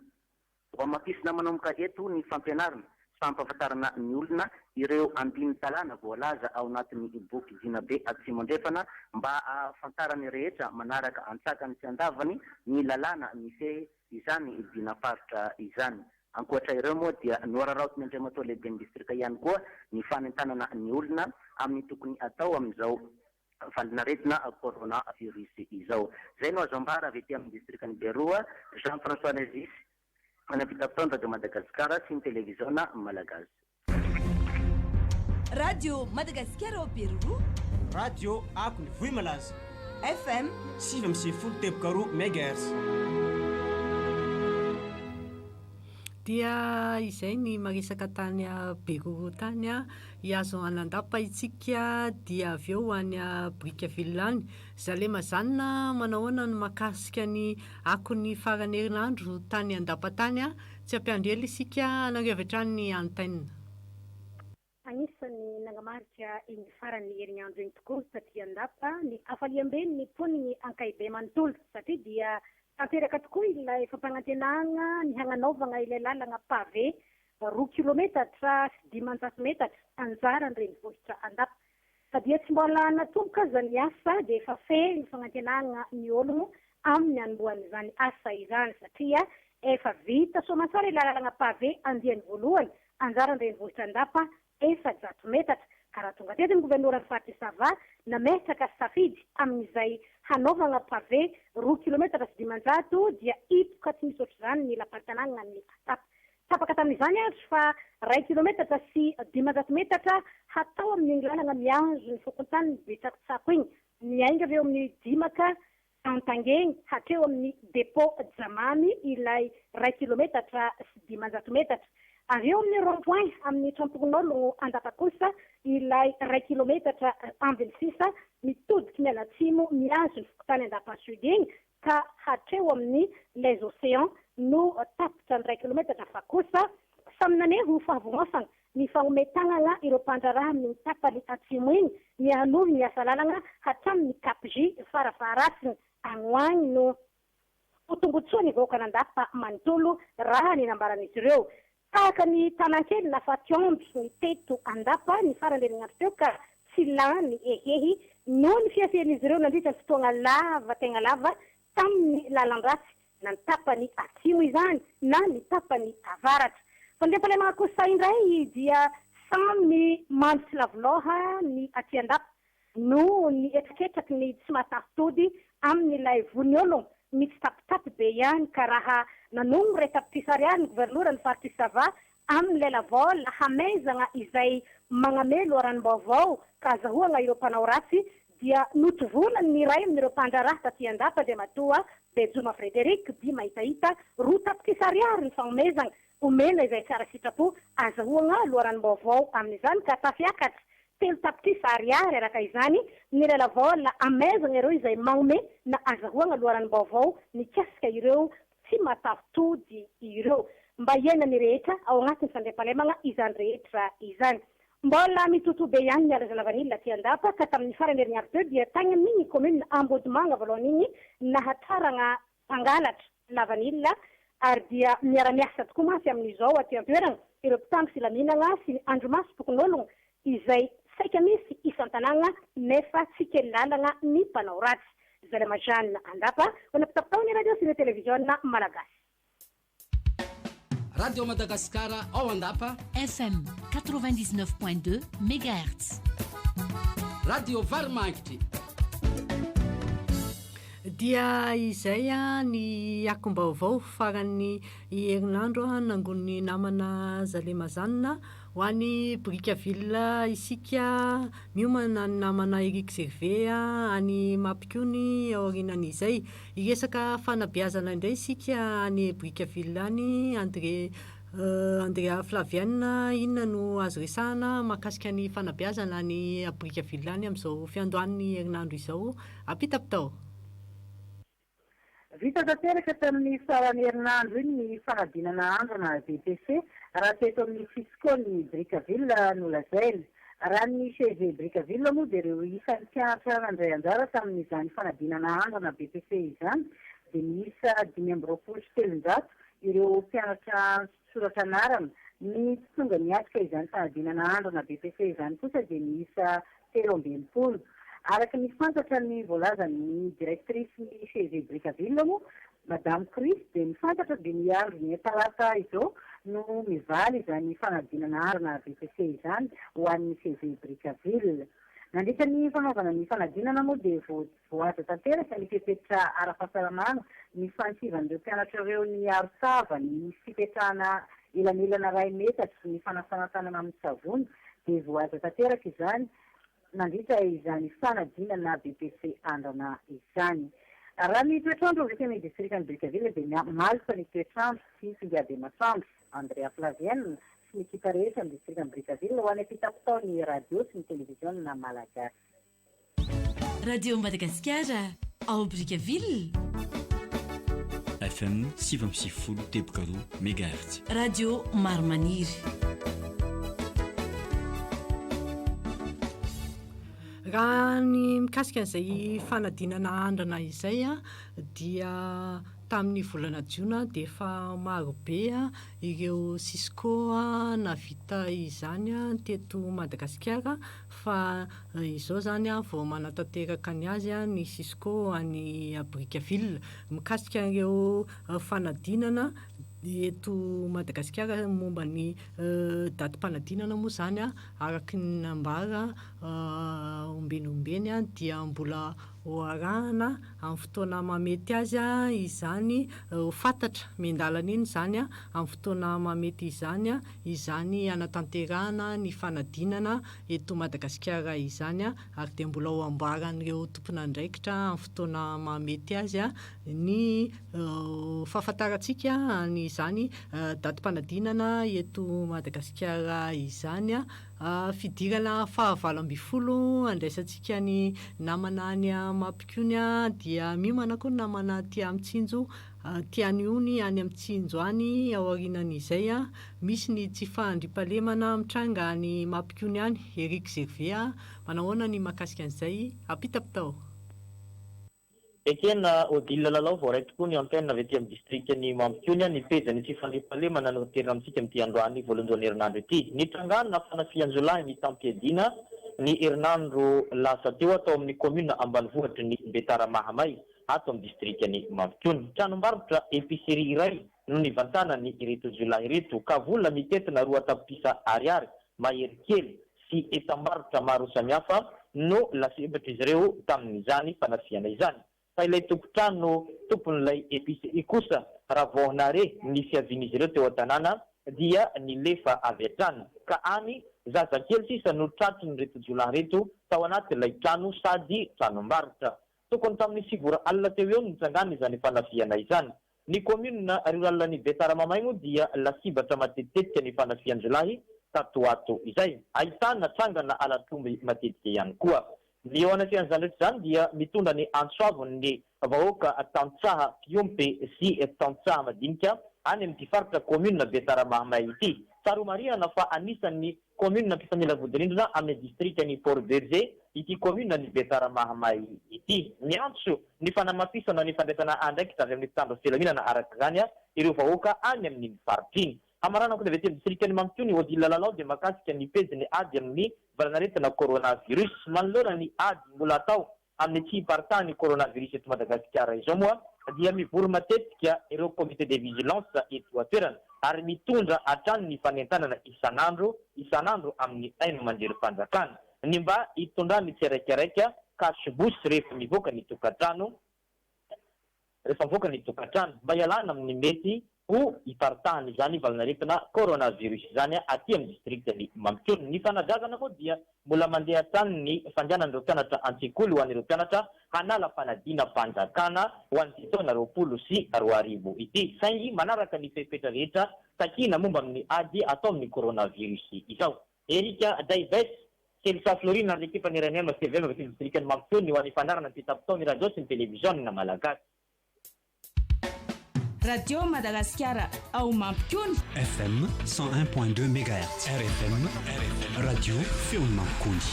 Ho amafisina manomboka eto ny fampianarana fampahafantarana ny olona ireo andiny talàna voalaza ao anatin'ny boky Dinabe atsimo andrefana mba ahafantarany rehetra manaraka antsakany sy andavany ny lalàna misy izany dinafaritra izany. Ankoatra ireo moa dia noraraotiny andriamatoa lehiben'ny distrika ihany koa ny fanentanana ny olona amin'ny tokony atao amin'izao valinaretina coronavirus izao. Zay no azo ambara avy ety amin'ny distrikany Beroa, Jean-François Lezis, manapita-pitaondradio de Madagasikara sy ny televiziona malagasy. Radio Madagasikara ao Beroa, radio Akony Vohimalaza, FM 7.0 MHz. Dia izay ny marisaka tany a Beroa tany a hiazo anandapa itsika dia avy eo any a Brickaville any. Zalema zanona manahoana no makasika ny akony farany herinandro tany andapa tany a tsy ampiandrely isika nanavatra ny antenne. Anisany nangamarika iny farany herinandro iny tokoa satria andapa ny afaliambeny ny poniny ankaibe manontolo satria dia tanteraka tokoa ilay fampanantenana ny hagnanaovana ilay lalana pavé 2 kilometatra sy 500 metatra anjarany renivohitra andapa. Fa dia tsy mbola natomboka aza ny asa dia efa fe ny fanantenana ny olono amin'ny anombohan'izany asa izany satria efa vita soamantsara ilay lalana pavé andiany voalohany anjarany renivohitra andapa 400 metatra. Karaha tonga teto ny governoran'ny faritra Sava nametraka safidy amin'izay hanaovana pavé 2 kilometatra sy 500 dia hipoka tsy misy ohatr'izany ny lapantanana ny atapa. Tapaka tamin'izany ary fa 2 kilometatra sy 500 metatra hatao amin'ny lalana mianjo ny fokontany betsakotsako iny miainga avy eo amin'ny dimaka antangeny hatreo amin'ny dépôt Jamamy ilay 2 kilometatra sy 500 metatra. Avy eo amin'ny rond-point amin'ny trampon'olo andapa kosa ilay 2 kilometatra ambiny sisa mitodiky miala atsimo miazo ny fokontany andapa sud iny ka hatreo amin'ny les océans no tapitra ny 2 kilometatra fa kosa samy naneho ho fahavonofana ny fanometanana ireo mpandraraha amin'ny tapany atsimo iny ny hanovy ny asa lalana hatramin'ny Cap-J farafarasiny agnoany no fotombotsoa ny vahoaka andapa manontolo raha ny nambaran'izy ireo. Tahaka ny tanan-kely lafa tiomby ny teto andapa ny farany herinandro teo ka tsy lany ehehy noho ny fiafian'izy ireo nandritra ny fotoana lava tegna lava tamin'ny lalan-dratsy na ny tapany atsimo izany na ny tapany avaratra. Fa ny lempalemana kosa indray dia samy mandro sy lavoloha ny aty andapa no ny etraketraky ny tsy matafitody amin'ilay voniologno misy tapitapy be ihany ka raha nanombo retapitisariary ny governoran'ny faritra Sava amin'ilay lavola hamezana izay magnamelo aranom-baovao ka azahoana ireo mpanao ratsy dia notovolany ny ray amin'ireo mpandraraha taty andapa dia matoa Bejoma Frederic Bi mahitahita 2 tapitisariary ny fanomezana omena izay tsara sitrapo azahoana loharanom-baovao amin'izany ka tafiakatra 3 tapitisariary araka izany ny lavola amezana ireo izay magnome na azahoana loharanom-baovao mikasika ireo tsy matafitody ireo mba hiainany rehetra ao anatin'ny fandriampahalemana izany rehetra izany. Mbola mitoto be ihany ny Alazana Vanilla aty andapa ka tamin'ny farany herinandro teo dia tany amin'ny commune Ambodimanga voalohany iny nahatrarana mpangalatra la Vanilla ary dia miara-miasa tokoa masy amin'izao aty an-toerana ireo mpitandro filaminana sy ny andromaso tokon'ologno izay saika misy isan-tanàna nefa tsy kely lalana ny mpanao ratsy. Zalema Jeanne andapa wanapitapitao ny radio sy ny televiziona malagasy. Radio Madagasikara ao andapa FM 99.2 MHz. Radio Varimangitry. Dia izay ny akom-baovao farany herinandro nangony namana Zalema Zanona ho any Brickaville isika miomana ny namana Eric Gervais any Mapikony aorinan'izay iresaka fanabeazana indray isika any Brickaville any André Andrea Flavienne, inona no azo resahana mahakasika ny fanabeazana ny Brickaville any amin'izao fiandohan'ny herinandro izao, apitapitao. Vita tanteraka tamin'ny faran'ny herinandro iny ny fanadinana androna BPC raha teto amin'ny Cisco ny Brickaville no lazaina. Raha ny CV Brickaville moa dia ireo isan'ny mpianatra nandray anjara tamin'izany fanadinana androna BPC izany dia miisa 527 ireo mpianatra soratra anarana. Ny tonga niatrika izany fanadinana androna BPC izany kosa dia miisa 17. Araka ny fantatra ny voalazan'ny direktrisy ny CV Brickaville moa, Madame Chris, dia ny fantatra dia ny andro ny talata izao no mivaly izany fanadinana androna BPC izany ho an'ny CV Brickaville. Nandritra ny fanaovana ny fanadinana moa dia voaza tanteraka ny fipetra ara-pahasalamana, ny fansivan'ireo mpianatra ireo ny arosava, ny fipetrahana elanelana 2 metatra, ny fanasana tanana amin'ny savony dia voaza tanteraka izany nandritra izany fanadinana BPC androna izany. Raha ny toetrandro rehefa ny distrikan'ny Brickaville dia maloka ny toetrandro sy fingady masoandro. Andrea Flavienne sy ny ekipa rehetra ny distrikan'ny Brickaville ho any apitapitao ny radio sy ny televiziona malagasy. Radio Madagasikara ao Brickaville. FM 760 tebokaro MHz. Radio Marmaniry. Raha ny mikasika an'izay fanadinana andrana izay dia tamin'ny volana jiona dia efa marobe ireo Cisco navita izany teto Madagasikara fa izao zany vao manatanteraka ny azy ny Cisco any Brickaville mikasika ireo fanadinana eto Madagasikara momba ny datim-panadinana moa zany araky ny nambara ombenombeny dia mbola oarahana amin'ny fotoana mamety azy izany fantatra mendalana iny zany amin'ny fotoana mamety izany anatanterahana ny fanadinana eto Madagasikara izany ary dia mbola ho ambaran'ireo tompon'andraikitra amin'ny fotoana mamety azy ny fahafantarantsika ny izany datim-panadinana eto Madagasikara izany fidirana 20 andraisantsika ny namana any Mampikony dia miomana koa namana tia Mitsinjo tiany ony any Mitsinjo any ao aorinan'izay misy ny tsy fandriampahalemana mitranga ny Mampikony any Eric Gervais manahoana ny mahakasika an'izay apitapitao. Ekena Odile Lalao voaray tokoa ny antenne avy aty amin'ny distriktan'ny Mampikony ny pejy ny tsy fandriampahalemana no terina amintsika amin'ity androany voalohany herinandro ity. Ny trangano fanafian Jolay ny tampiadina ny herinandro lasa teo atao amin'ny commune ambanivohitra ny Betara Mahamay ato amin'ny distriktan'ny Mampikony. Tranombarotra épicerie iray no nivantana ny ireto Jolay ireto ka vola mitetina 2 tapisa ariary mahery kely sy etam-barotra maro samihafa no lasebatra izy ireo tamin'izany fanafiana izany. Fa ilay tompotrano tompon'ilay épicerie kosa raha voanare ny fiavian'izy ireo teo an-tanàna dia nilefa avy hatrany ka any zazakely sisa no tratry ny reto Jolay reto tao anatin'ilay trano sady tranombarotra. Tokony tamin'ny 7 alina teo eo nitsangana izany fanafiana izany. Ny commune ruralan'ny Betara Mamay moa dia lasibatra matetitetika ny fanafian Jolay tatoato izay. Ahitana trangana alatomby matetika ihany koa. Ny eo anafian'izany rehetra izany dia mitondra ny antsoavony ny vahoaka tantsaha Piompe sy tantsaha madinika any amin'ny faritra commune Betara Mahamay ity. Tsaromarihana fa anisan'ny commune mpifanila vodirindrina amin'ny distriktan'ny Port Berger ity commune ny Betara Mahamay ity. Miantso ny fanamafisana ny fandraisana andraikitra avy amin'ny mpitandro filaminana araka izany ireo vahoaka any amin'ny faritra iny. Amarana koa avy aty amin'ny distriktan'ny Mampikony Odile Lalao dia makasika ny pejiny ady amin'ny valanaretina coronavirus manoloana ny ady mbola atao amin'ny tsy hiparitahan'ny coronavirus eto Madagasikara izao moa dia mivory matetika ireo comité de vigilance eto atoerana ary mitondra hatrany ny fanentanana isanandro amin'ny aino mandery fanjakana ny mba hitondra ny tsiraikaraika kasibosy rehefa mivoaka ny tokantrano mba hialana amin'ny mety ho hiparitahany zany valanaretina coronavirus zany aty amin'ny distriktany Mampikony. Ny fanadrazana koa dia mbola mandeha tany ny fandehanan'ireo mpianatra an-tsekoly ho an'ireo mpianatra hanala fanadina mpanjakana ho an'ity taona 2020 ity, saingy manaraka ny fepetra rehetra takina momba amin'ny ady atao amin'ny coronavirus izao. Erika Daibes, Selsa Florina ary ekipa ny RNM TV amin'ny distriktany Mampikony ho an'ny fanarana pitapitaony radio sy ny televiziona malagasy. Radio Madagascar au Mampikony FM 101.2 MHz RFM radio feony Mampikony.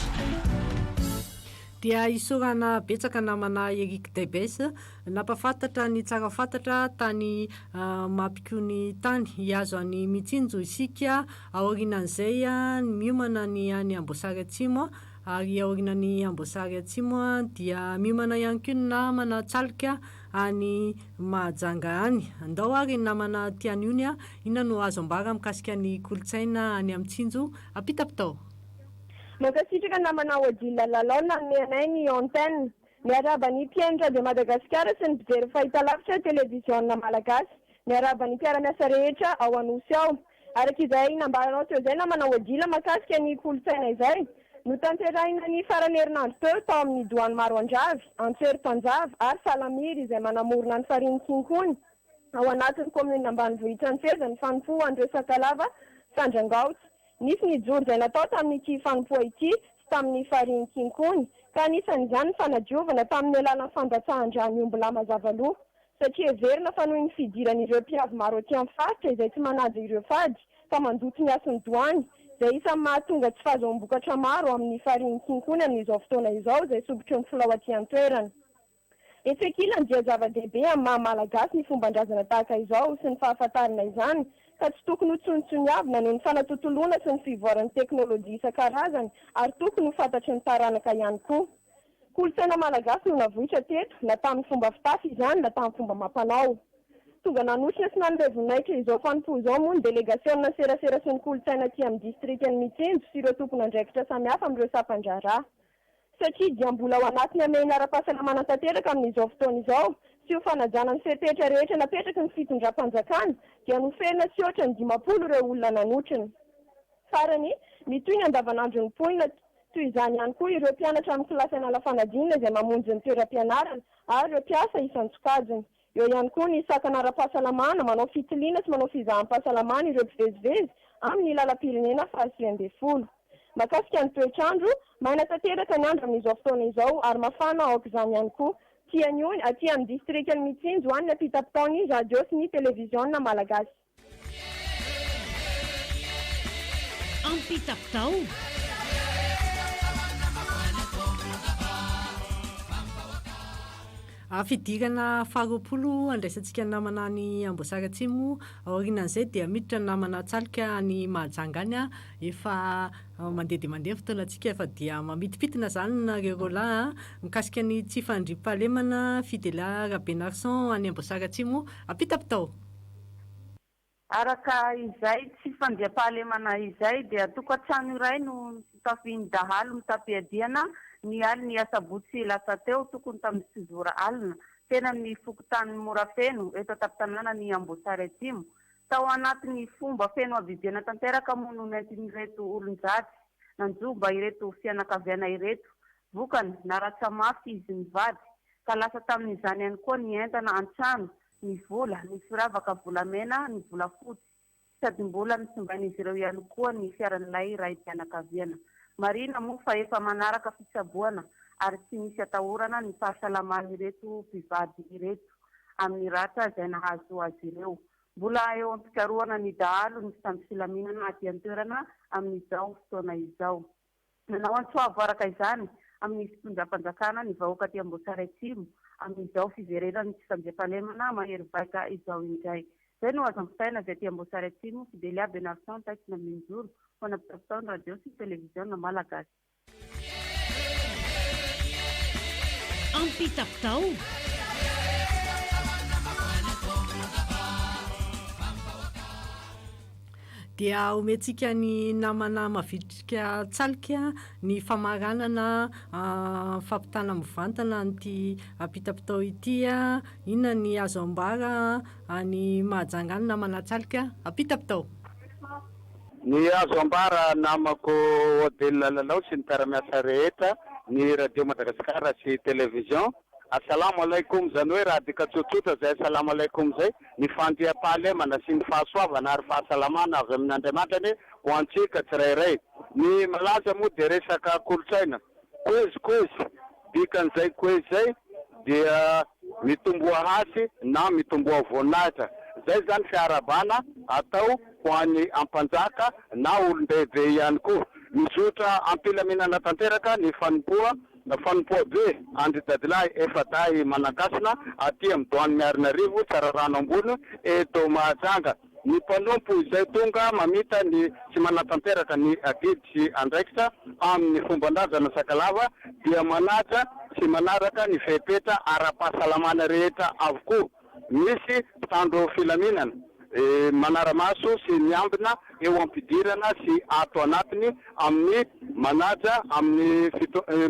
Dia isorana betsaka namana Eric Daibes napafantatra ny tsara fantatra tany Mampikony tany iazo any mitsinjo isika aorinan'izay miomana ny any Amboasary Atsimo ary aorinan'ny Amboasary Atsimo dia miomana ihany koa namana Tsalika any Mahajanga any. Andao ary namana tianyony inona no azo ambara mikasika ny kolotsaina any Amtsinjo apitapitao. Makasitraka namana Odila Lalona mianay ny antenne miaraba ny mpianatra de Madagasikara sy ny mpijery fahitalavitra televiziona malagasy miaraba ny mpiara-miasa rehetra ao Anosy ao. Arak'izay nambaranao teo zay namana Odila makasika ny kolotsaina izay no tanterahina ny farany herinandro teo tao amin'ny Doany Maroandravy, Antsero Panjava ary Salamiry izay manamorona ny fariny Kinkony ao anatin'ny komuna ambanivohitra Antseza ny fanompoan'ireo Sakalava Sandrangautsy. Nisy ny joro izay natao tamin'ity fanompoa ity sy tamin'ny fariny Kinkony ka anisan'izany ny fanadiovana tamin'ny alalan'ny fandatsahan-drano Ombola Mazavaloha satria heverina fa noho ny fidiran'ireo mpiavo maro aty amin'ny faritra izay tsy manaja ireo fady ka mandoto ny asiny Doany izay isan'ny mahatonga tsy fahazoam-bokatra maro amin'ny fariny Kinkony amin'izao fotoana izao izay sobotry ny filao aty an-toerana. Etsekilany dia zava-dehibe amin'ny maha-malagasy ny fomban-drazana tahaka izao sy ny fahafantarana izany ka tsy tokony ho tsonitsoniavina noho ny fanatotoloana sy ny fivoaran'ny teknôlôjia isan-karazany ary tokony ho fantatry ny taranaka ihany koa. Kolotsaina malagasy no navohitra teto na tamin'ny fomba fitafy izany na tamin'ny fomba mampanao. Tonga nanosina sy nanlevonaitra izao fanompo izao moa ny delegasiona serasera sy ny kolotsaina aty amin'ny distriktany Mitsinjo sy ireo tompona andraikitra samihafa amin'ireo sapan-draharaha. Satria dia mbola ao anatiny amehana ara-pahasalamana tanteraka amin'izao fotoana izao sy ho fanajana ny fepetra rehetra napetraka ny fitondram-panjakana dia nofena sy ohatra ny 50 ireo olona nanotriny. Farany mitohy ny andavanandro ny mponina toy izany ihany koa ireo mpianatra amin'ny kilasy analam-fanadinana izay mamonjy ny toeram-pianarana ary ireo mpiasa isan-tsokajiny. Eo ihany koa ny sakana ara-pahasalamana manao fitiliana sy manao fizahan-pahasalamana ireo mpivezivezy amin'ny lalam-pirenena faha 20. Makasika ny toetrandro, maina tanteraka ny andro amin'izao fotoana izao ary mafana aok'izany ihany koa. Tianyony aty amin'ny distriktany Mitsinjo any napitapitaony radio sy ny televiziona malagasy. Ampitapitao. Fidirana faharoapolo andraisantsika namana ny Amboasary Atsimo aorinan'izay dia miditra namana Tsalika any Mahajanga any efa mandeha dia mandeha fotoanantsika efa dia mamidipitina zany nareo lahy mikasika ny tsy fandriam-pahalemana Fidela Rabenarson any Amboasary Atsimo apitapitao. Araka izay tsy fandriam-pahalemana izay dia tokantrano iray no tafiany dahalo mitapiadiana ny aliny asabotsy lasa teo tokony tamin'ny Tsizora alina tena ny fokotany mora feno eto taptanana ny Amboasary Atsimo tao anatin'ny fomba feno abibiana tanteraka moa no nentin'ireto olon-jatsy nanjoba ireto fianakaviana ireto vokany naratsa mafy izy nivady ka lasa tamin'izany ihany koa ny entana an-trano ny vola ny firavaka volamena ny vola fotsy sady mbola misombain'izy ireo ihany koa ny fiaran'ilay iray mpianakaviana. Marina moa fa efa manaraka fitsaboana ary tsy misy atahorana ny fahasalaman'ny ireto mpivady ireto amin'ny ratra izay nahazo azy ireo. Mbola eo am-pikaroana ny dahalo ny samby filaminana aty an-toerana amin'izao fotoana izao. Nanao antsoavo araka izany amin'ny fitondram-panjakana ny vahoaka aty Amboasary Atsimo amin'izao fiverenany tsy fandriam-pahalemana mahery vaika izao indray. Izay no azo ampitaina avy aty Amboasary Atsimo Fidelia Benarson taikina minjoro ho anapitapitaony radio sy televiziona malagasy. Ampitapitao. dia omentsika ny namana mavitrika tsalika ny famaranana fampitana mivantana nyty apitapitao ity a inona ny azo ambara ny mahajanga ny namana tsalika apitapitao. Ny azo ambara namako Odile Lalao sy ny mpiara-miasa rehetra ny radio Madagasikara sy televizion. Assalamu alaikum zany hoe raha dika tsotsotra zay assalamu alaikum zay ny fandriam-pahalemana sy ny fahasoavana ary fahasalamana avy amin'Andriamanitra ho antsika tsirairay. Ny malaza moa dia resaka kolotsaina koezy dikan'izay koezy zay dia mitomboa hasy na mitomboa voninahitra. Zay zany fiarabana atao ho an'ny ampanjaka na olon-dehibe ihany koa. Mizotra ampilaminana tanteraka ny fanompoa be Andry Dadilahy Efadahy Manakasina aty amin'ny Doany Miarinarivo Tsararano ambony eto Mahajanga. Ny mpanompo izay tonga mamita ny sy manatanteraka ny agidy sy andraikitra amin'ny fomban-drazana Sakalava dia manaja sy manaraka ny fepetra ara-pahasalamana rehetra avokoa. Misy mpitandro filaminana manaramaso sy miambina eo ampidirana sy ato anatiny amin'ny manaja amin'ny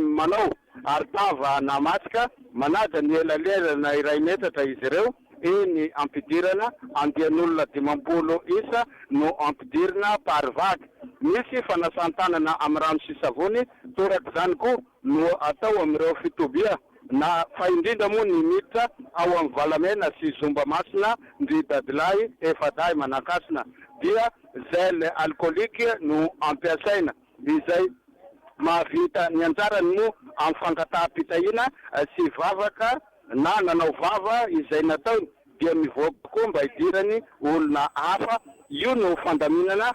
manao artava na matsika manaja ny elalelana iray metatra izy ireo eny ampidirana andian'olona 50 isa no ampidirana parvaky. Misy fanasantanana amin'ny rano sy savony toraka zany koa no atao amin'ireo fitobia na fa indrindra moa ny miditra ao amin'ny Valamena sy Zomba Masina Ndry Dadilahy Efadahy Manakasina dia zel alcoolique no ampiasaina izay mahavita ny anjarany moa amin'ny fangataham-pitahina sy vavaka na nanao vava izay natao dia mivoaka koa mba hidirany olona hafa. Io no fandaminana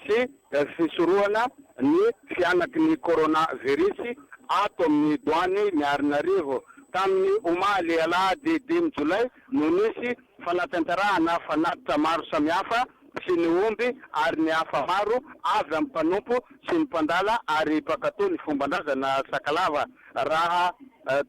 sy fisorohana ny fianaky ny coronavirus ato amin'ny Doany Miarinarivo. Tamin'ny omaly alahady 5 Jolay no nisy fanatanterahana fanatitra maro samihafa sy ny omby ary ny hafa maro avy amin'ny mpanompo sy ny mpandala ary pakatao ny fomban-drazana Sakalava. Raha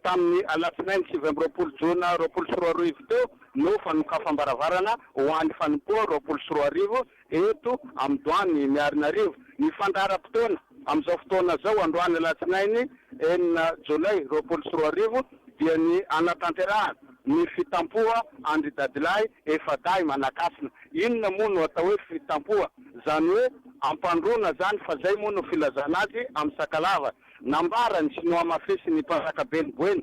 tamin'ny alatsinainy 20 Jona 2022 teo no fanokafam-baravarana ho an'ny fanompoa 2022 eto amin'ny Doany Miarinarivo. Ny fandaharam-potoana amin'izao fotoana zao androany alatsinainy 9 Jolay 2022 dia ny anatanterahana ny fitampoa Andry Dadilahy Efadahy Manakasina. Inona moa no atao hoe fitampoa? Zany hoe ampandrona zany fa zay moa no filazana azy amin'ny Sakalava. Nambarany sy no amafisy ny mpanjaka Beniboeny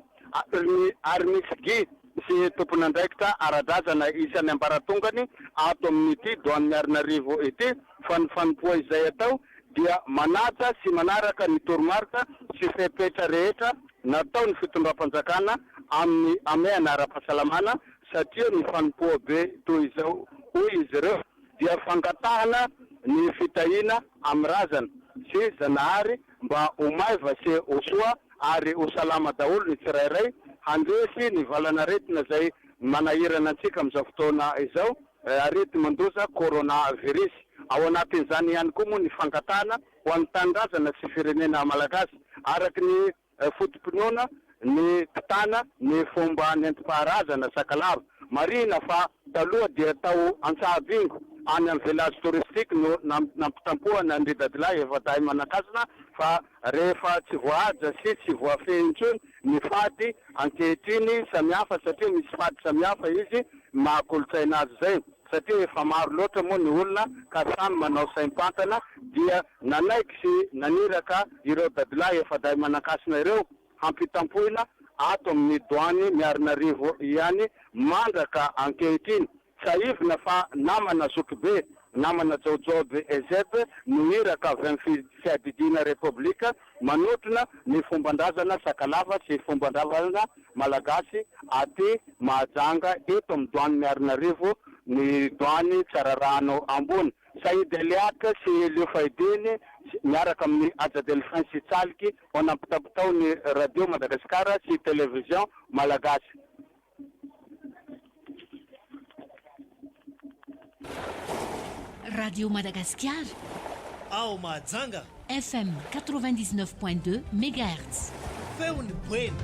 ary misy gi sy tompon'andraikitra ara-drazana isan'ny ambaratongany ato amin'ity Doany Miarinarivo ity. Fa ny fanompoa izay atao dia manaja sy manaraka ny toromarika sy fepetra rehetra natao ny fitondram-panjakana amin'ny ameana ara-pahasalamana satria ny fanompoa be toy izao hoy izy ireo dia fangatahana ny fitahina amin'ny razana sy zanahary mba ho maiva sy ho soa ary ho salama daholo ny tsirairay handresy ny valanaretina zay manahirana antsika amin'izao fotoana izao arety mandoza coronavirus. Ao anatin'izany ihany koa moa ny fangatahana ho an'ny tanindrazana sy firenena malagasy araky ny fotom-pinoana ny mpitana ny fomba nentim-paharazana Sakalava. Marina fa taloha dia tao Antsabingo any amin'ny village touristique no nampitampoana Ndry Dadilahy Efadahy Manakasina fa rehefa tsy voahaja sy tsy voafehy intsony ny fady ankehitriny samihafa satria misy fady samihafa izy mahakolotsaina azy zay satria efa maro loatra moa ny olona ka samy manao saim-pantana dia nanaiky sy naniraka ireo Dadilahy Efadahy Manakasina ireo hampitampoina ato amin'ny Doany Miarinarivo ihany mandraka ankehitriny. Saivina fa namana Zokibe namana Jaojaobe Ezebe no iraka avy amin'ny fiadidina Republika manotona ny fomban-drazana Sakalava sy fomban-drazana Malagasy aty Mahajanga eto amin'ny Doany Miarinarivo ny Doany Tsararano ambony. Saïd Eliaka sy Lio Faidiny miaraka amin'ny Aja Delphin sy Tsaliky ho nampitapitao ny radio Madagasikara sy televizion Malagasy. Radio Madagascar. Ao Mahajanga. FM 99.2 MHz. Feony Bueno.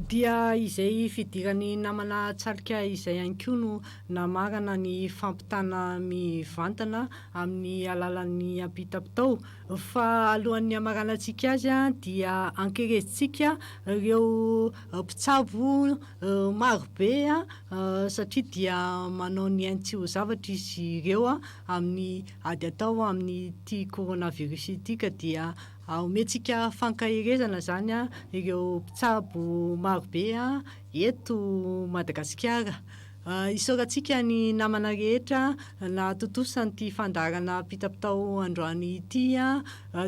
dia izay fidirany namana tsarika izay ihany koa no namarana ny fampitana mivantana amin'ny alalan'ny ampitapitao. Fa alohan'ny amaranantsika azy dia ankerezintsika ireo mpitsabo marobe satria dia manao ny ainy-tsy ho zavatra izy ireo amin'ny ady atao amin'ny ty coronavirus ity ka dia ometsika fankahirezana zany ireo mpitsabo marobe eto Madagasikara. Isaorantsika ny namana rehetra na totosany ty fandarana pitapitao androany ity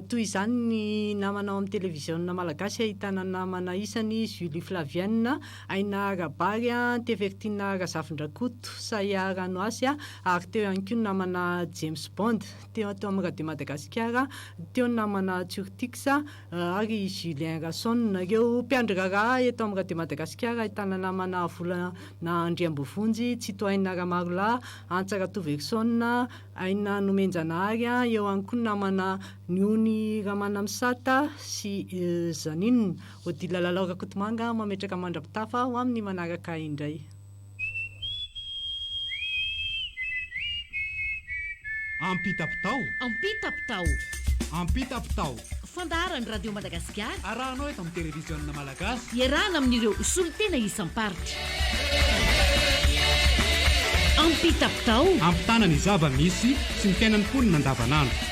toy izany ny namana amin'ny televiziona malagasy ahitana namana isany Julie Flavienne, Aina Rabary, Tevertina Razafindrakoto, Saya Ranoasy ary teo ihany koa namana James Bond teo amin'ny Radio Madagasikara, teo namana Turtix ary Julien Rasson. Ireo mpiandry raharaha eto amin'ny Radio Madagasikara ahitana namana Volana Andriambovonjy, Tsitoaina Ramarola, Antsara Toverson, Aina Nomenjanahary, eo ihany koa namana Niony Ramana Misata sy Zanine. Odila Lalaura Kotomanga mametraka mandrapitafa ho amin'ny manaraka indray. Ampitapitao fandaharany Radio Madagasikara arahanao eto amin'ny televiziona malagasy iarahana amin'ireo solitena isamparitra. Ampitapitao ampitana ny zava-misy sy ny fiainan'ny mponina andavanandro.